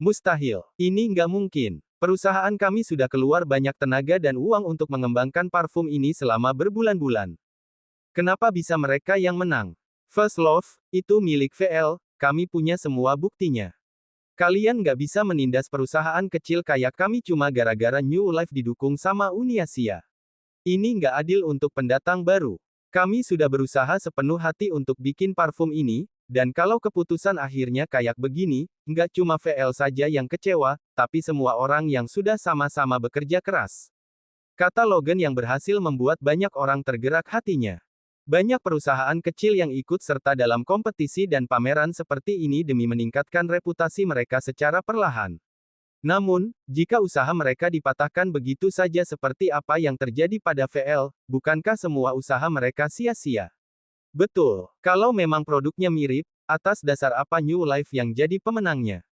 Mustahil. Ini nggak mungkin. Perusahaan kami sudah keluar banyak tenaga dan uang untuk mengembangkan parfum ini selama berbulan-bulan. Kenapa bisa mereka yang menang? First Love, itu milik VL, kami punya semua buktinya. Kalian nggak bisa menindas perusahaan kecil kayak kami cuma gara-gara New Life didukung sama Uni Asia. Ini nggak adil untuk pendatang baru. Kami sudah berusaha sepenuh hati untuk bikin parfum ini, dan kalau keputusan akhirnya kayak begini, nggak cuma VL saja yang kecewa, tapi semua orang yang sudah sama-sama bekerja keras. Kata Logan yang berhasil membuat banyak orang tergerak hatinya. Banyak perusahaan kecil yang ikut serta dalam kompetisi dan pameran seperti ini demi meningkatkan reputasi mereka secara perlahan. Namun, jika usaha mereka dipatahkan begitu saja seperti apa yang terjadi pada VL, bukankah semua usaha mereka sia-sia? Betul, kalau memang produknya mirip, atas dasar apa New Life yang jadi pemenangnya?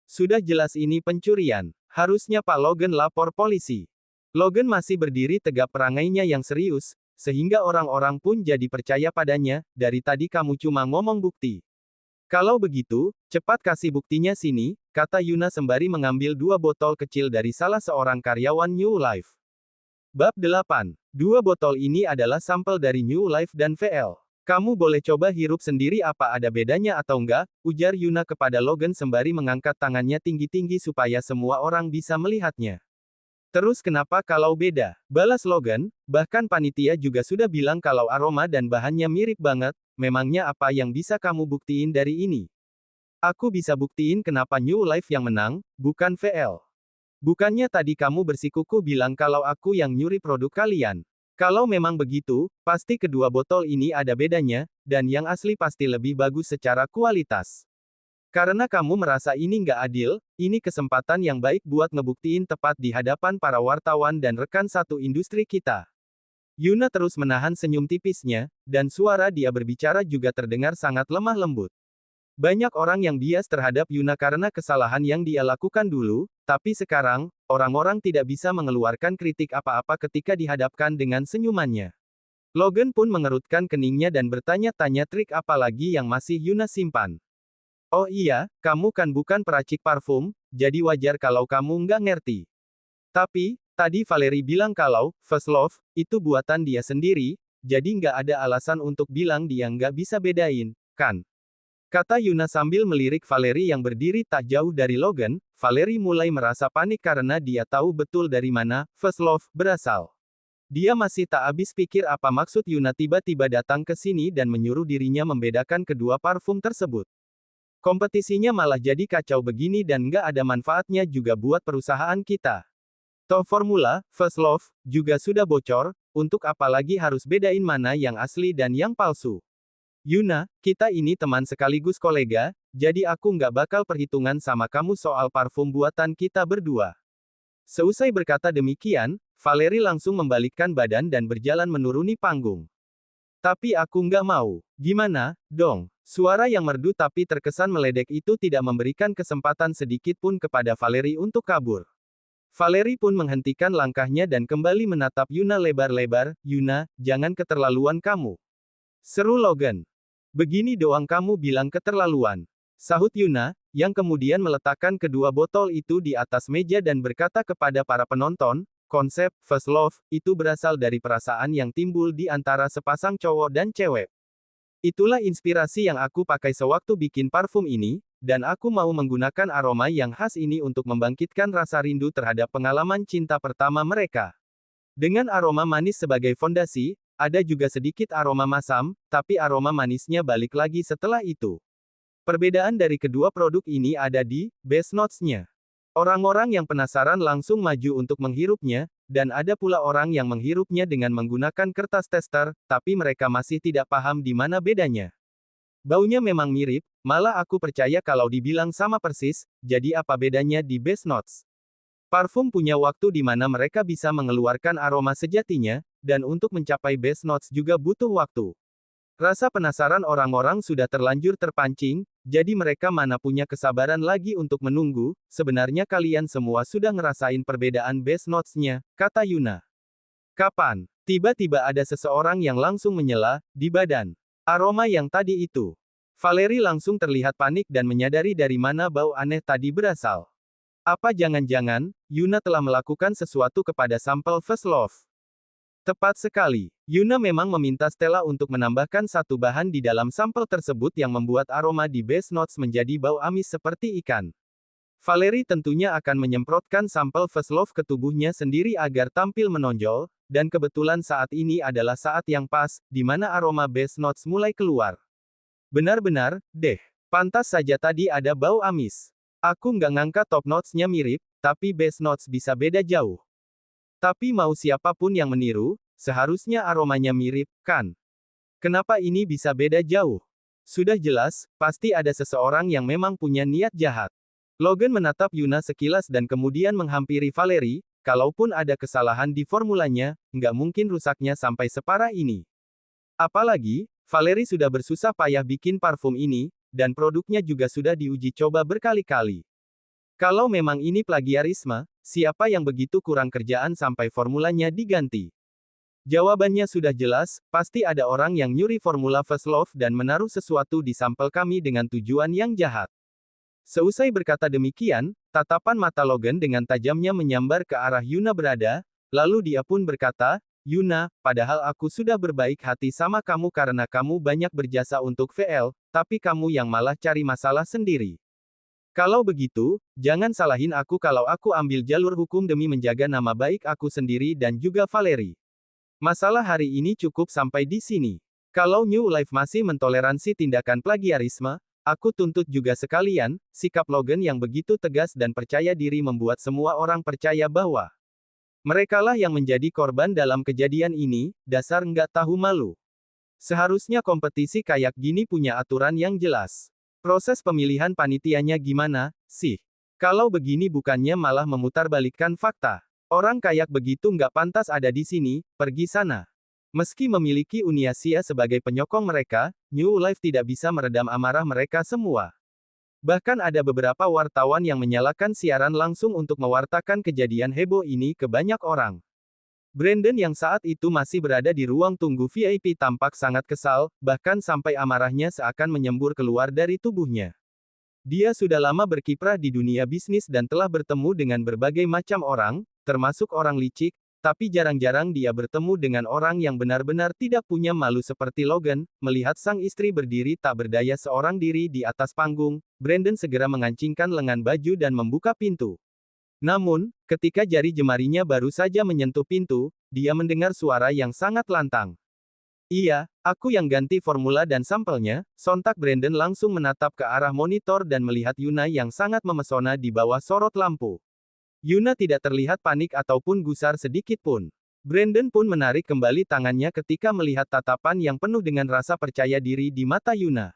Sudah jelas ini pencurian. Harusnya Pak Logan lapor polisi. Logan masih berdiri tegap perangainya yang serius, sehingga orang-orang pun jadi percaya padanya, dari tadi kamu cuma ngomong bukti. Kalau begitu, cepat kasih buktinya sini, kata Yuna sembari mengambil 2 botol kecil dari salah seorang karyawan New Life. Bab 8. 2 botol ini adalah sampel dari New Life dan VL. Kamu boleh coba hirup sendiri apa ada bedanya atau enggak, ujar Yuna kepada Logan sembari mengangkat tangannya tinggi-tinggi supaya semua orang bisa melihatnya. Terus kenapa kalau beda? Balas Logan, bahkan panitia juga sudah bilang kalau aroma dan bahannya mirip banget, memangnya apa yang bisa kamu buktiin dari ini? Aku bisa buktiin kenapa New Life yang menang, bukan VL. Bukannya tadi kamu bersikukuh bilang kalau aku yang nyuri produk kalian. Kalau memang begitu, pasti kedua botol ini ada bedanya, dan yang asli pasti lebih bagus secara kualitas. Karena kamu merasa ini nggak adil, ini kesempatan yang baik buat ngebuktiin tepat di hadapan para wartawan dan rekan satu industri kita. Yuna terus menahan senyum tipisnya, dan suara dia berbicara juga terdengar sangat lemah lembut. Banyak orang yang bias terhadap Yuna karena kesalahan yang dia lakukan dulu, tapi sekarang, orang-orang tidak bisa mengeluarkan kritik apa-apa ketika dihadapkan dengan senyumannya. Logan pun mengerutkan keningnya dan bertanya-tanya trik apa lagi yang masih Yuna simpan. Oh iya, kamu kan bukan peracik parfum, jadi wajar kalau kamu nggak ngerti. Tapi, tadi Valerie bilang kalau, First Love, itu buatan dia sendiri, jadi nggak ada alasan untuk bilang dia nggak bisa bedain, kan? Kata Yuna sambil melirik Valerie yang berdiri tak jauh dari Logan. Valerie mulai merasa panik karena dia tahu betul dari mana First Love berasal. Dia masih tak habis pikir apa maksud Yuna tiba-tiba datang ke sini dan menyuruh dirinya membedakan kedua parfum tersebut. Kompetisinya malah jadi kacau begini dan nggak ada manfaatnya juga buat perusahaan kita. Toh formula, First Love, juga sudah bocor, untuk apa lagi harus bedain mana yang asli dan yang palsu. Yuna, kita ini teman sekaligus kolega, jadi aku nggak bakal perhitungan sama kamu soal parfum buatan kita berdua. Seusai berkata demikian, Valerie langsung membalikkan badan dan berjalan menuruni panggung. Tapi aku nggak mau. Gimana, dong? Suara yang merdu tapi terkesan meledek itu tidak memberikan kesempatan sedikit pun kepada Valerie untuk kabur. Valerie pun menghentikan langkahnya dan kembali menatap Yuna lebar-lebar. Yuna, jangan keterlaluan kamu. Seru Logan. Begini doang kamu bilang keterlaluan. Sahut Yuna, yang kemudian meletakkan kedua botol itu di atas meja dan berkata kepada para penonton, konsep First Love itu berasal dari perasaan yang timbul di antara sepasang cowok dan cewek. Itulah inspirasi yang aku pakai sewaktu bikin parfum ini, dan aku mau menggunakan aroma yang khas ini untuk membangkitkan rasa rindu terhadap pengalaman cinta pertama mereka. Dengan aroma manis sebagai fondasi, ada juga sedikit aroma masam, tapi aroma manisnya balik lagi setelah itu. Perbedaan dari kedua produk ini ada di base notes-nya. Orang-orang yang penasaran langsung maju untuk menghirupnya, dan ada pula orang yang menghirupnya dengan menggunakan kertas tester, tapi mereka masih tidak paham di mana bedanya. Baunya memang mirip, malah aku percaya kalau dibilang sama persis, jadi apa bedanya di base notes? Parfum punya waktu di mana mereka bisa mengeluarkan aroma sejatinya, dan untuk mencapai base notes juga butuh waktu. Rasa penasaran orang-orang sudah terlanjur terpancing, jadi mereka mana punya kesabaran lagi untuk menunggu. Sebenarnya kalian semua sudah ngerasain perbedaan base notes-nya, kata Yuna. Kapan? Tiba-tiba ada seseorang yang langsung menyela, di badan. Aroma yang tadi itu. Valerie langsung terlihat panik dan menyadari dari mana bau aneh tadi berasal. Apa jangan-jangan, Yuna telah melakukan sesuatu kepada sampel First Love? Tepat sekali. Yuna memang meminta Stella untuk menambahkan satu bahan di dalam sampel tersebut yang membuat aroma di base notes menjadi bau amis seperti ikan. Valerie tentunya akan menyemprotkan sampel First Love ke tubuhnya sendiri agar tampil menonjol, dan kebetulan saat ini adalah saat yang pas, di mana aroma base notes mulai keluar. Benar-benar, deh. Pantas saja tadi ada bau amis. Aku nggak ngangka top notes-nya mirip, tapi base notes bisa beda jauh. Tapi mau siapapun yang meniru, seharusnya aromanya mirip, kan? Kenapa ini bisa beda jauh? Sudah jelas, pasti ada seseorang yang memang punya niat jahat. Logan menatap Yuna sekilas dan kemudian menghampiri Valerie, kalaupun ada kesalahan di formulanya, nggak mungkin rusaknya sampai separah ini. Apalagi, Valerie sudah bersusah payah bikin parfum ini, dan produknya juga sudah diuji coba berkali-kali. Kalau memang ini plagiarisme, siapa yang begitu kurang kerjaan sampai formulanya diganti? Jawabannya sudah jelas, pasti ada orang yang nyuri formula First Love dan menaruh sesuatu di sampel kami dengan tujuan yang jahat. Seusai berkata demikian, tatapan mata Logan dengan tajamnya menyambar ke arah Yuna berada, lalu dia pun berkata, Yuna, padahal aku sudah berbaik hati sama kamu karena kamu banyak berjasa untuk VL, tapi kamu yang malah cari masalah sendiri. Kalau begitu, jangan salahin aku kalau aku ambil jalur hukum demi menjaga nama baik aku sendiri dan juga Valerie. Masalah hari ini cukup sampai di sini. Kalau New Life masih mentoleransi tindakan plagiarisme, aku tuntut juga sekalian. Sikap Logan yang begitu tegas dan percaya diri membuat semua orang percaya bahwa merekalah yang menjadi korban dalam kejadian ini, dasar nggak tahu malu. Seharusnya kompetisi kayak gini punya aturan yang jelas. Proses pemilihan panitianya gimana, sih? Kalau begini bukannya malah memutarbalikkan fakta. Orang kayak begitu nggak pantas ada di sini, pergi sana. Meski memiliki Uni Asia sebagai penyokong mereka, New Life tidak bisa meredam amarah mereka semua. Bahkan ada beberapa wartawan yang menyalakan siaran langsung untuk mewartakan kejadian heboh ini ke banyak orang. Brandon yang saat itu masih berada di ruang tunggu VIP tampak sangat kesal, bahkan sampai amarahnya seakan menyembur keluar dari tubuhnya. Dia sudah lama berkiprah di dunia bisnis dan telah bertemu dengan berbagai macam orang, termasuk orang licik, tapi jarang-jarang dia bertemu dengan orang yang benar-benar tidak punya malu seperti Logan. Melihat sang istri berdiri tak berdaya seorang diri di atas panggung, Brandon segera mengancingkan lengan baju dan membuka pintu. Namun, ketika jari jemarinya baru saja menyentuh pintu, dia mendengar suara yang sangat lantang. Iya, aku yang ganti formula dan sampelnya. Sontak Brandon langsung menatap ke arah monitor dan melihat Yuna yang sangat memesona di bawah sorot lampu. Yuna tidak terlihat panik ataupun gusar sedikit pun. Brandon pun menarik kembali tangannya ketika melihat tatapan yang penuh dengan rasa percaya diri di mata Yuna.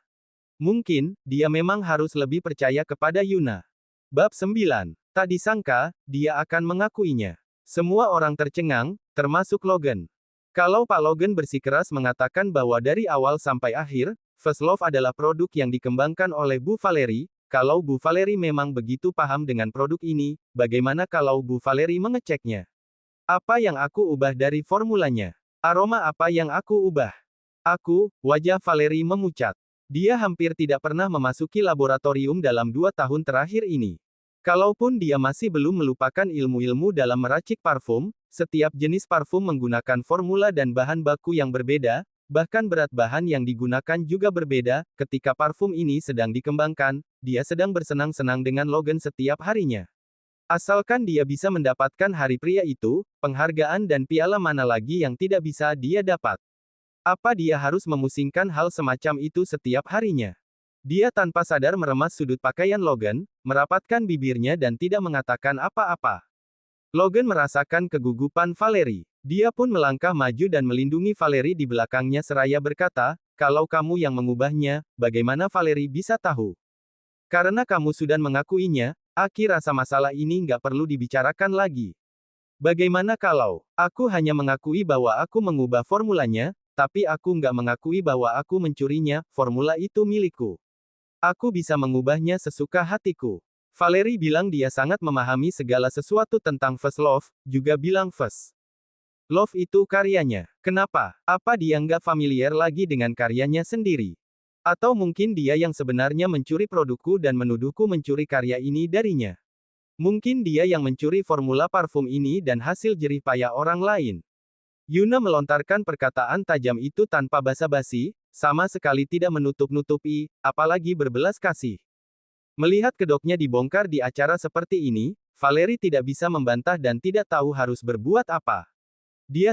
Mungkin, dia memang harus lebih percaya kepada Yuna. Bab 9. Tak disangka, dia akan mengakuinya. Semua orang tercengang, termasuk Logan. Kalau Pak Logan bersikeras mengatakan bahwa dari awal sampai akhir, First Love adalah produk yang dikembangkan oleh Bu Valerie. Kalau Bu Valerie memang begitu paham dengan produk ini, bagaimana kalau Bu Valerie mengeceknya? Apa yang aku ubah dari formulanya? Aroma apa yang aku ubah? Wajah Valerie memucat. Dia hampir tidak pernah memasuki laboratorium dalam 2 tahun terakhir ini. Kalaupun dia masih belum melupakan ilmu-ilmu dalam meracik parfum, setiap jenis parfum menggunakan formula dan bahan baku yang berbeda, bahkan berat bahan yang digunakan juga berbeda. Ketika parfum ini sedang dikembangkan, dia sedang bersenang-senang dengan Logan setiap harinya. Asalkan dia bisa mendapatkan hari pria itu, penghargaan dan piala mana lagi yang tidak bisa dia dapat. Apa dia harus memusingkan hal semacam itu setiap harinya? Dia tanpa sadar meremas sudut pakaian Logan, merapatkan bibirnya dan tidak mengatakan apa-apa. Logan merasakan kegugupan Valerie. Dia pun melangkah maju dan melindungi Valerie di belakangnya seraya berkata, kalau kamu yang mengubahnya, bagaimana Valerie bisa tahu? Karena kamu sudah mengakuinya, Aki rasa masalah ini nggak perlu dibicarakan lagi. Bagaimana kalau aku hanya mengakui bahwa aku mengubah formulanya, tapi aku nggak mengakui bahwa aku mencurinya, formula itu milikku. Aku bisa mengubahnya sesuka hatiku. Valerie bilang dia sangat memahami segala sesuatu tentang First Love, juga bilang First Love itu karyanya. Kenapa? Apa dia nggak familiar lagi dengan karyanya sendiri? Atau mungkin dia yang sebenarnya mencuri produkku dan menuduhku mencuri karya ini darinya? Mungkin dia yang mencuri formula parfum ini dan hasil jerih payah orang lain. Yuna melontarkan perkataan tajam itu tanpa basa-basi, sama sekali tidak menutup-nutupi, apalagi berbelas kasih. Melihat kedoknya dibongkar di acara seperti ini, Valerie tidak bisa membantah dan tidak tahu harus berbuat apa. Dia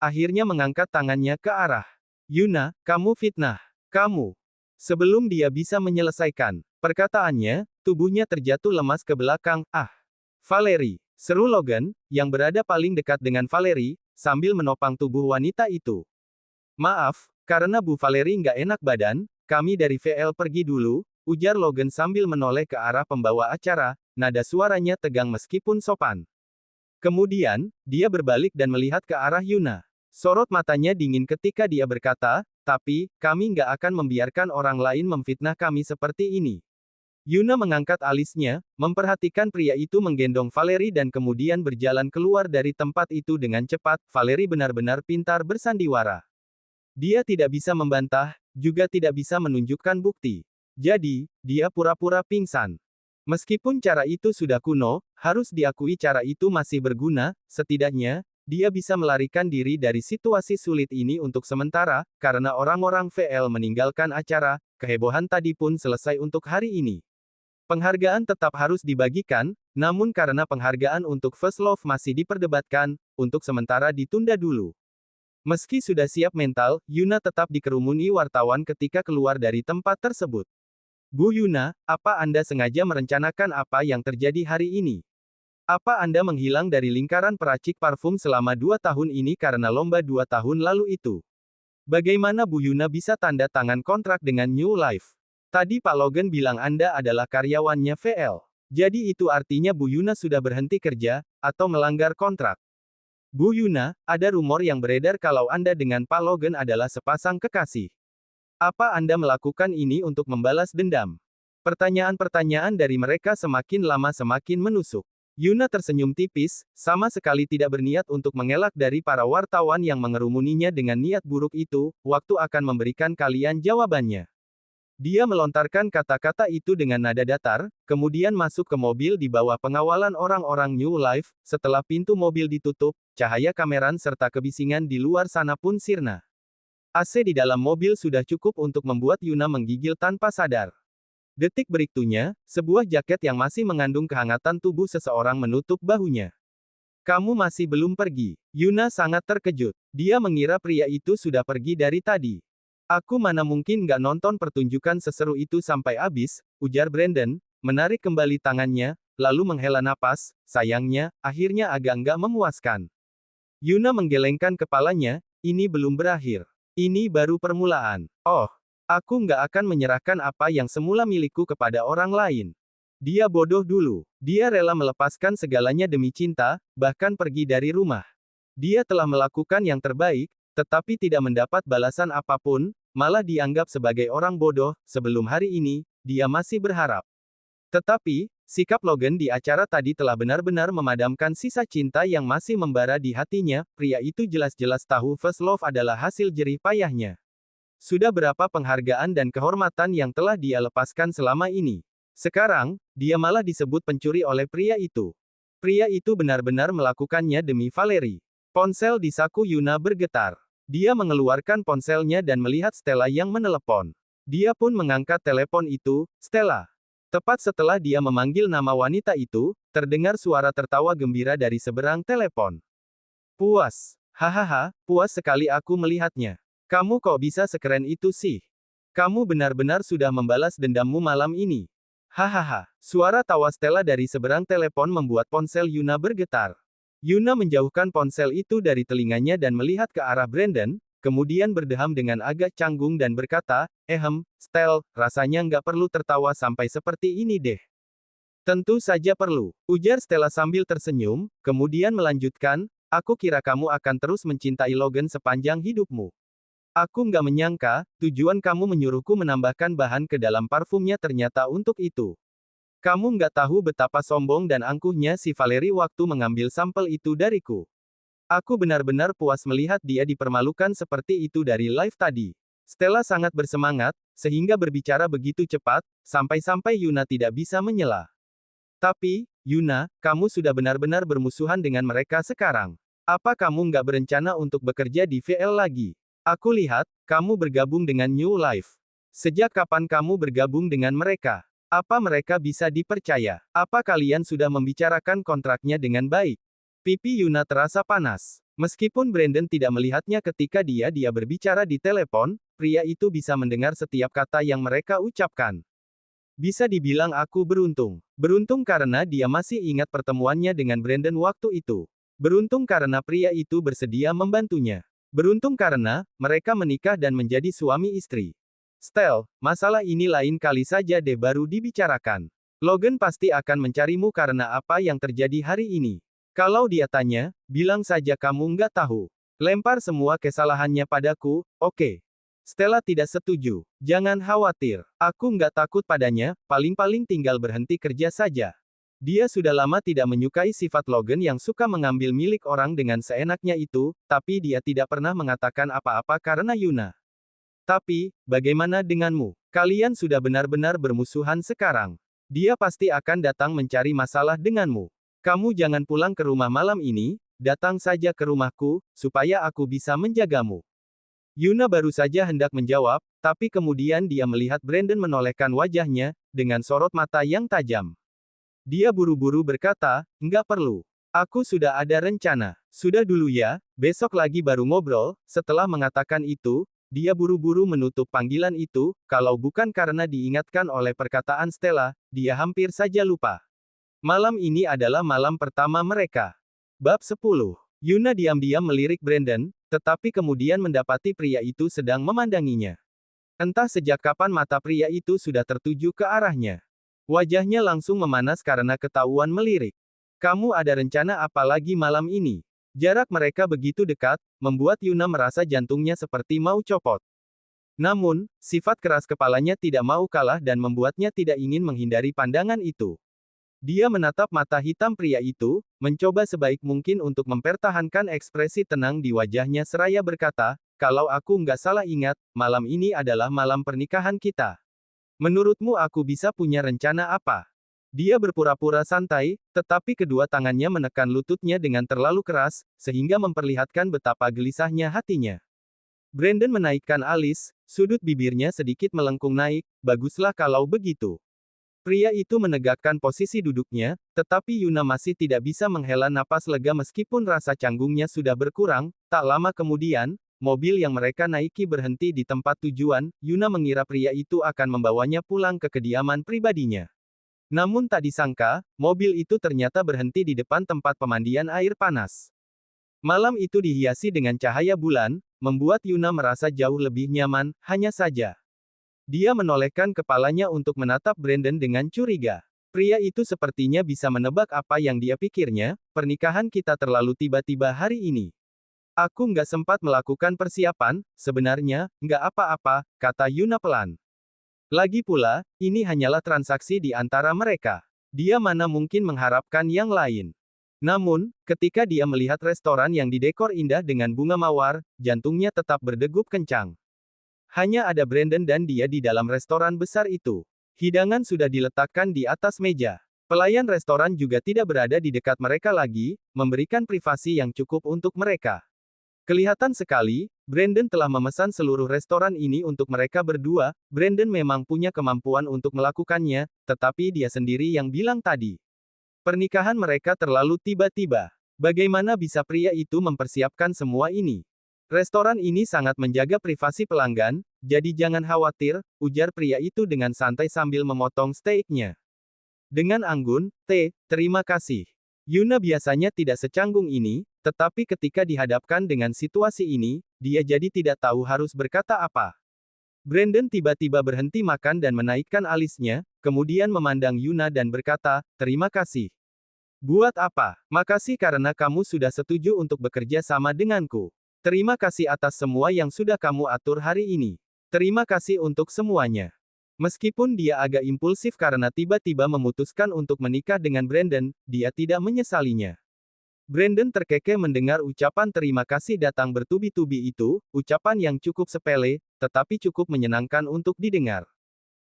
akhirnya mengangkat tangannya ke arah Yuna, kamu fitnah. Kamu. Sebelum dia bisa menyelesaikan perkataannya, tubuhnya terjatuh lemas ke belakang. Valerie, seru Logan, yang berada paling dekat dengan Valerie, sambil menopang tubuh wanita itu. Maaf, karena Bu Valerie nggak enak badan, kami dari VL pergi dulu. ujar Logan sambil menoleh ke arah pembawa acara, nada suaranya tegang meskipun sopan. Kemudian, dia berbalik dan melihat ke arah Yuna. Sorot matanya dingin ketika dia berkata, tapi, kami nggak akan membiarkan orang lain memfitnah kami seperti ini. Yuna mengangkat alisnya, memperhatikan pria itu menggendong Valerie dan kemudian berjalan keluar dari tempat itu dengan cepat. Valerie benar-benar pintar bersandiwara. Dia tidak bisa membantah, juga tidak bisa menunjukkan bukti. Jadi, dia pura-pura pingsan. Meskipun cara itu sudah kuno, harus diakui cara itu masih berguna, setidaknya, dia bisa melarikan diri dari situasi sulit ini untuk sementara, karena orang-orang VL meninggalkan acara, kehebohan tadi pun selesai untuk hari ini. Penghargaan tetap harus dibagikan, namun karena penghargaan untuk First Love masih diperdebatkan, untuk sementara ditunda dulu. Meski sudah siap mental, Yuna tetap dikerumuni wartawan ketika keluar dari tempat tersebut. Bu Yuna, apa Anda sengaja merencanakan apa yang terjadi hari ini? Apa Anda menghilang dari lingkaran peracik parfum selama 2 tahun ini karena lomba 2 tahun lalu itu? Bagaimana Bu Yuna bisa tanda tangan kontrak dengan New Life? Tadi Pak Logan bilang Anda adalah karyawannya VL. Jadi itu artinya Bu Yuna sudah berhenti kerja, atau melanggar kontrak. Bu Yuna, ada rumor yang beredar kalau Anda dengan Pak Logan adalah sepasang kekasih. Apa Anda melakukan ini untuk membalas dendam? Pertanyaan-pertanyaan dari mereka semakin lama semakin menusuk. Yuna tersenyum tipis, sama sekali tidak berniat untuk mengelak dari para wartawan yang mengerumuninya dengan niat buruk itu, waktu akan memberikan kalian jawabannya. Dia melontarkan kata-kata itu dengan nada datar, kemudian masuk ke mobil di bawah pengawalan orang-orang New Life. Setelah pintu mobil ditutup, cahaya kameran serta kebisingan di luar sana pun sirna. AC di dalam mobil sudah cukup untuk membuat Yuna menggigil tanpa sadar. Detik berikutnya, sebuah jaket yang masih mengandung kehangatan tubuh seseorang menutup bahunya. Kamu masih belum pergi. Yuna sangat terkejut. Dia mengira pria itu sudah pergi dari tadi. Aku mana mungkin nggak nonton pertunjukan seseru itu sampai habis, ujar Brandon, menarik kembali tangannya, lalu menghela napas. Sayangnya, akhirnya agak nggak memuaskan. Yuna menggelengkan kepalanya, ini belum berakhir. Ini baru permulaan. Oh, aku nggak akan menyerahkan apa yang semula milikku kepada orang lain. Dia bodoh dulu. Dia rela melepaskan segalanya demi cinta, bahkan pergi dari rumah. Dia telah melakukan yang terbaik, tetapi tidak mendapat balasan apapun, malah dianggap sebagai orang bodoh. Sebelum hari ini, dia masih berharap. Tetapi, sikap Logan di acara tadi telah benar-benar memadamkan sisa cinta yang masih membara di hatinya. Pria itu jelas-jelas tahu First Love adalah hasil jerih payahnya. Sudah berapa penghargaan dan kehormatan yang telah dia lepaskan selama ini. Sekarang, dia malah disebut pencuri oleh pria itu. Pria itu benar-benar melakukannya demi Valerie. Ponsel di saku Yuna bergetar. Dia mengeluarkan ponselnya dan melihat Stella yang menelepon. Dia pun mengangkat telepon itu. Stella. Tepat setelah dia memanggil nama wanita itu, terdengar suara tertawa gembira dari seberang telepon. Puas. Hahaha, puas sekali aku melihatnya. Kamu kok bisa sekeren itu sih? Kamu benar-benar sudah membalas dendammu malam ini. Hahaha. Suara tawa Stella dari seberang telepon membuat ponsel Yuna bergetar. Yuna menjauhkan ponsel itu dari telinganya dan melihat ke arah Brandon, kemudian berdeham dengan agak canggung dan berkata, Stel, rasanya nggak perlu tertawa sampai seperti ini deh. Tentu saja perlu, ujar Stella sambil tersenyum, kemudian melanjutkan, aku kira kamu akan terus mencintai Logan sepanjang hidupmu. Aku nggak menyangka, tujuan kamu menyuruhku menambahkan bahan ke dalam parfumnya ternyata untuk itu. Kamu nggak tahu betapa sombong dan angkuhnya si Valerie waktu mengambil sampel itu dariku. Aku benar-benar puas melihat dia dipermalukan seperti itu dari live tadi. Stella sangat bersemangat, sehingga berbicara begitu cepat, sampai-sampai Yuna tidak bisa menyela. Tapi, Yuna, kamu sudah benar-benar bermusuhan dengan mereka sekarang. Apa kamu nggak berencana untuk bekerja di VL lagi? Aku lihat, kamu bergabung dengan New Life. Sejak kapan kamu bergabung dengan mereka? Apa mereka bisa dipercaya? Apa kalian sudah membicarakan kontraknya dengan baik? Pipi Yuna terasa panas. Meskipun Brandon tidak melihatnya ketika dia berbicara di telepon, pria itu bisa mendengar setiap kata yang mereka ucapkan. Bisa dibilang aku beruntung. Beruntung karena dia masih ingat pertemuannya dengan Brandon waktu itu. Beruntung karena pria itu bersedia membantunya. Beruntung karena mereka menikah dan menjadi suami istri. Stel, masalah ini lain kali saja deh baru dibicarakan. Logan pasti akan mencarimu karena apa yang terjadi hari ini. Kalau dia tanya, bilang saja kamu nggak tahu. Lempar semua kesalahannya padaku, oke. Stella tidak setuju. Jangan khawatir, aku nggak takut padanya, paling-paling tinggal berhenti kerja saja. Dia sudah lama tidak menyukai sifat Logan yang suka mengambil milik orang dengan seenaknya itu, tapi dia tidak pernah mengatakan apa-apa karena Yuna. Tapi, bagaimana denganmu? Kalian sudah benar-benar bermusuhan sekarang. Dia pasti akan datang mencari masalah denganmu. Kamu jangan pulang ke rumah malam ini, datang saja ke rumahku, supaya aku bisa menjagamu. Yuna baru saja hendak menjawab, tapi kemudian dia melihat Brandon menolehkan wajahnya, dengan sorot mata yang tajam. Dia buru-buru berkata, "Nggak perlu. Aku sudah ada rencana. Sudah dulu ya, besok lagi baru ngobrol." Setelah mengatakan itu, dia buru-buru menutup panggilan itu, kalau bukan karena diingatkan oleh perkataan Stella, dia hampir saja lupa. Malam ini adalah malam pertama mereka. Bab 10. Yuna diam-diam melirik Brandon, tetapi kemudian mendapati pria itu sedang memandanginya. Entah sejak kapan mata pria itu sudah tertuju ke arahnya. Wajahnya langsung memanas karena ketahuan melirik. Kamu ada rencana apa lagi malam ini? Jarak mereka begitu dekat, membuat Yuna merasa jantungnya seperti mau copot. Namun, sifat keras kepalanya tidak mau kalah dan membuatnya tidak ingin menghindari pandangan itu. Dia menatap mata hitam pria itu, mencoba sebaik mungkin untuk mempertahankan ekspresi tenang di wajahnya seraya berkata, "Kalau aku nggak salah ingat, malam ini adalah malam pernikahan kita. Menurutmu aku bisa punya rencana apa?" Dia berpura-pura santai, tetapi kedua tangannya menekan lututnya dengan terlalu keras, sehingga memperlihatkan betapa gelisahnya hatinya. Brandon menaikkan alis, sudut bibirnya sedikit melengkung naik, "Baguslah kalau begitu." Pria itu menegakkan posisi duduknya, tetapi Yuna masih tidak bisa menghela napas lega meskipun rasa canggungnya sudah berkurang. Tak lama kemudian, mobil yang mereka naiki berhenti di tempat tujuan. Yuna mengira pria itu akan membawanya pulang ke kediaman pribadinya. Namun tak disangka, mobil itu ternyata berhenti di depan tempat pemandian air panas. Malam itu dihiasi dengan cahaya bulan, membuat Yuna merasa jauh lebih nyaman, hanya saja. Dia menolehkan kepalanya untuk menatap Brandon dengan curiga. Pria itu sepertinya bisa menebak apa yang dia pikirnya, "Pernikahan kita terlalu tiba-tiba hari ini. Aku nggak sempat melakukan persiapan." "Sebenarnya, nggak apa-apa," kata Yuna pelan. "Lagi pula, ini hanyalah transaksi di antara mereka. Dia mana mungkin mengharapkan yang lain." Namun, ketika dia melihat restoran yang didekor indah dengan bunga mawar, jantungnya tetap berdegup kencang. Hanya ada Brandon dan dia di dalam restoran besar itu. Hidangan sudah diletakkan di atas meja. Pelayan restoran juga tidak berada di dekat mereka lagi, memberikan privasi yang cukup untuk mereka. Kelihatan sekali, Brandon telah memesan seluruh restoran ini untuk mereka berdua. Brandon memang punya kemampuan untuk melakukannya, tetapi dia sendiri yang bilang tadi. Pernikahan mereka terlalu tiba-tiba. Bagaimana bisa pria itu mempersiapkan semua ini? Restoran ini sangat menjaga privasi pelanggan, jadi jangan khawatir, ujar pria itu dengan santai sambil memotong steaknya. Dengan anggun, terima kasih. Yuna biasanya tidak secanggung ini, tetapi ketika dihadapkan dengan situasi ini, dia jadi tidak tahu harus berkata apa. Brandon tiba-tiba berhenti makan dan menaikkan alisnya, kemudian memandang Yuna dan berkata, "Terima kasih." "Buat apa?" "Makasih karena kamu sudah setuju untuk bekerja sama denganku. Terima kasih atas semua yang sudah kamu atur hari ini. Terima kasih untuk semuanya." Meskipun dia agak impulsif karena tiba-tiba memutuskan untuk menikah dengan Brandon, dia tidak menyesalinya. Brandon terkekeh mendengar ucapan terima kasih datang bertubi-tubi itu, ucapan yang cukup sepele, tetapi cukup menyenangkan untuk didengar.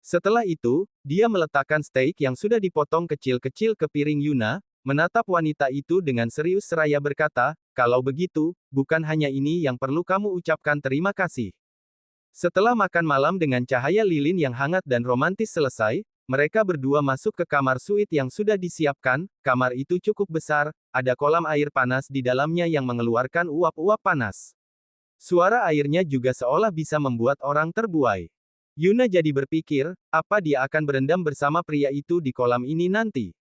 Setelah itu, dia meletakkan steak yang sudah dipotong kecil-kecil ke piring Yuna, menatap wanita itu dengan serius seraya berkata, "Kalau begitu, bukan hanya ini yang perlu kamu ucapkan terima kasih." Setelah makan malam dengan cahaya lilin yang hangat dan romantis selesai, mereka berdua masuk ke kamar suite yang sudah disiapkan. Kamar itu cukup besar, ada kolam air panas di dalamnya yang mengeluarkan uap-uap panas. Suara airnya juga seolah bisa membuat orang terbuai. Yuna jadi berpikir, apa dia akan berendam bersama pria itu di kolam ini nanti?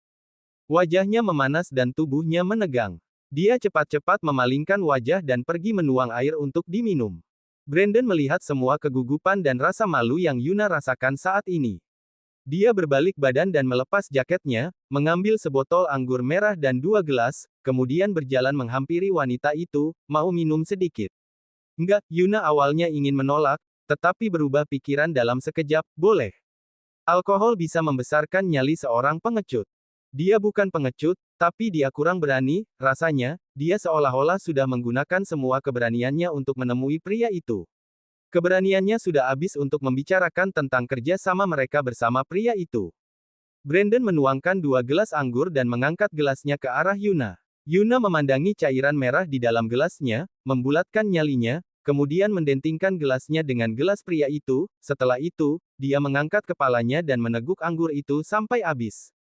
Wajahnya memanas dan tubuhnya menegang. Dia cepat-cepat memalingkan wajah dan pergi menuang air untuk diminum. Brandon melihat semua kegugupan dan rasa malu yang Yuna rasakan saat ini. Dia berbalik badan dan melepas jaketnya, mengambil sebotol anggur merah dan 2 gelas, kemudian berjalan menghampiri wanita itu, mau minum sedikit. Enggak, Yuna awalnya ingin menolak, tetapi berubah pikiran dalam sekejap, boleh. Alkohol bisa membesarkan nyali seorang pengecut. Dia bukan pengecut, tapi dia kurang berani, rasanya, dia seolah-olah sudah menggunakan semua keberaniannya untuk menemui pria itu. Keberaniannya sudah habis untuk membicarakan tentang kerja sama mereka bersama pria itu. Brandon menuangkan 2 gelas anggur dan mengangkat gelasnya ke arah Yuna. Yuna memandangi cairan merah di dalam gelasnya, membulatkan nyalinya, kemudian mendentingkan gelasnya dengan gelas pria itu. Setelah itu, dia mengangkat kepalanya dan meneguk anggur itu sampai habis.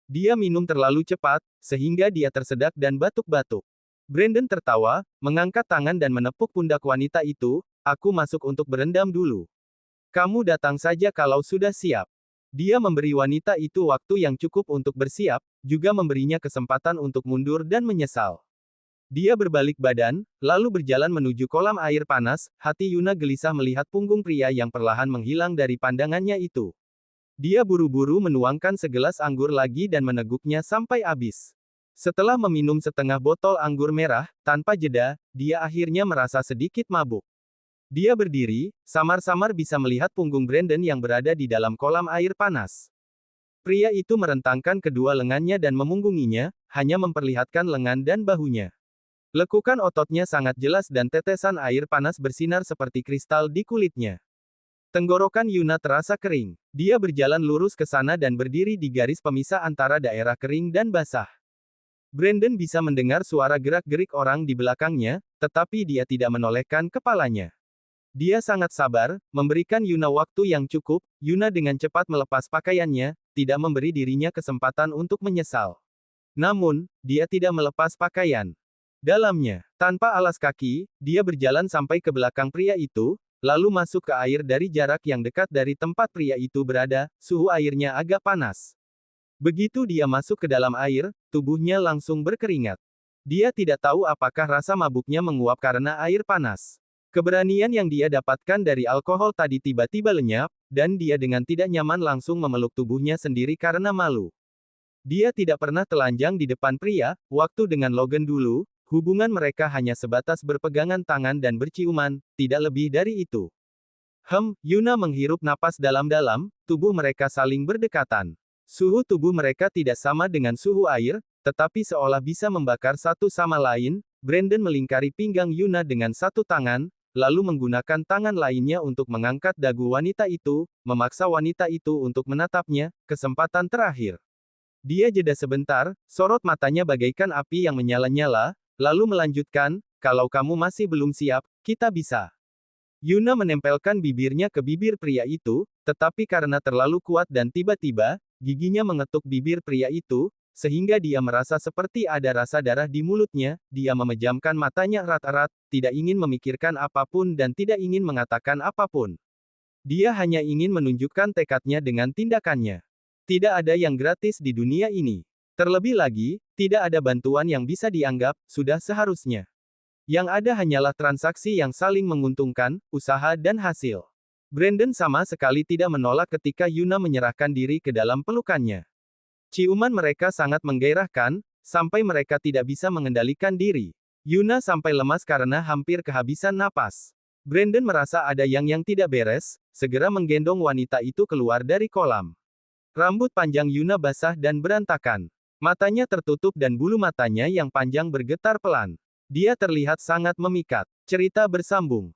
Dia minum terlalu cepat, sehingga dia tersedak dan batuk-batuk. Brandon tertawa, mengangkat tangan dan menepuk pundak wanita itu. Aku masuk untuk berendam dulu. Kamu datang saja kalau sudah siap. Dia memberi wanita itu waktu yang cukup untuk bersiap, juga memberinya kesempatan untuk mundur dan menyesal. Dia berbalik badan, lalu berjalan menuju kolam air panas. Hati Yuna gelisah melihat punggung pria yang perlahan menghilang dari pandangannya itu. Dia buru-buru menuangkan segelas anggur lagi dan meneguknya sampai habis. Setelah meminum setengah botol anggur merah, tanpa jeda, dia akhirnya merasa sedikit mabuk. Dia berdiri, samar-samar bisa melihat punggung Brandon yang berada di dalam kolam air panas. Pria itu merentangkan kedua lengannya dan memunggunginya, hanya memperlihatkan lengan dan bahunya. Lekukan ototnya sangat jelas dan tetesan air panas bersinar seperti kristal di kulitnya. Tenggorokan Yuna terasa kering. Dia berjalan lurus ke sana dan berdiri di garis pemisah antara daerah kering dan basah. Brandon bisa mendengar suara gerak-gerik orang di belakangnya, tetapi dia tidak menolehkan kepalanya. Dia sangat sabar, memberikan Yuna waktu yang cukup. Yuna dengan cepat melepas pakaiannya, tidak memberi dirinya kesempatan untuk menyesal. Namun, dia tidak melepas pakaian dalamnya. Tanpa alas kaki, dia berjalan sampai ke belakang pria itu, lalu masuk ke air dari jarak yang dekat dari tempat pria itu berada. Suhu airnya agak panas. Begitu dia masuk ke dalam air, tubuhnya langsung berkeringat. Dia tidak tahu apakah rasa mabuknya menguap karena air panas. Keberanian yang dia dapatkan dari alkohol tadi tiba-tiba lenyap, dan dia dengan tidak nyaman langsung memeluk tubuhnya sendiri karena malu. Dia tidak pernah telanjang di depan pria. Waktu dengan Logan dulu, hubungan mereka hanya sebatas berpegangan tangan dan berciuman, tidak lebih dari itu. Yuna menghirup napas dalam-dalam, tubuh mereka saling berdekatan. Suhu tubuh mereka tidak sama dengan suhu air, tetapi seolah bisa membakar satu sama lain. Brandon melingkari pinggang Yuna dengan satu tangan, lalu menggunakan tangan lainnya untuk mengangkat dagu wanita itu, memaksa wanita itu untuk menatapnya. Kesempatan terakhir. Dia jeda sebentar, sorot matanya bagaikan api yang menyala-nyala, lalu melanjutkan, kalau kamu masih belum siap, kita bisa. Yuna menempelkan bibirnya ke bibir pria itu, tetapi karena terlalu kuat dan tiba-tiba, giginya mengetuk bibir pria itu, sehingga dia merasa seperti ada rasa darah di mulutnya. Dia memejamkan matanya erat-erat, tidak ingin memikirkan apapun dan tidak ingin mengatakan apapun. Dia hanya ingin menunjukkan tekadnya dengan tindakannya. Tidak ada yang gratis di dunia ini. Terlebih lagi, tidak ada bantuan yang bisa dianggap sudah seharusnya. Yang ada hanyalah transaksi yang saling menguntungkan, usaha dan hasil. Brandon sama sekali tidak menolak ketika Yuna menyerahkan diri ke dalam pelukannya. Ciuman mereka sangat menggairahkan, sampai mereka tidak bisa mengendalikan diri. Yuna sampai lemas karena hampir kehabisan napas. Brandon merasa ada yang tidak beres, segera menggendong wanita itu keluar dari kolam. Rambut panjang Yuna basah dan berantakan. Matanya tertutup dan bulu matanya yang panjang bergetar pelan. Dia terlihat sangat memikat. Cerita bersambung.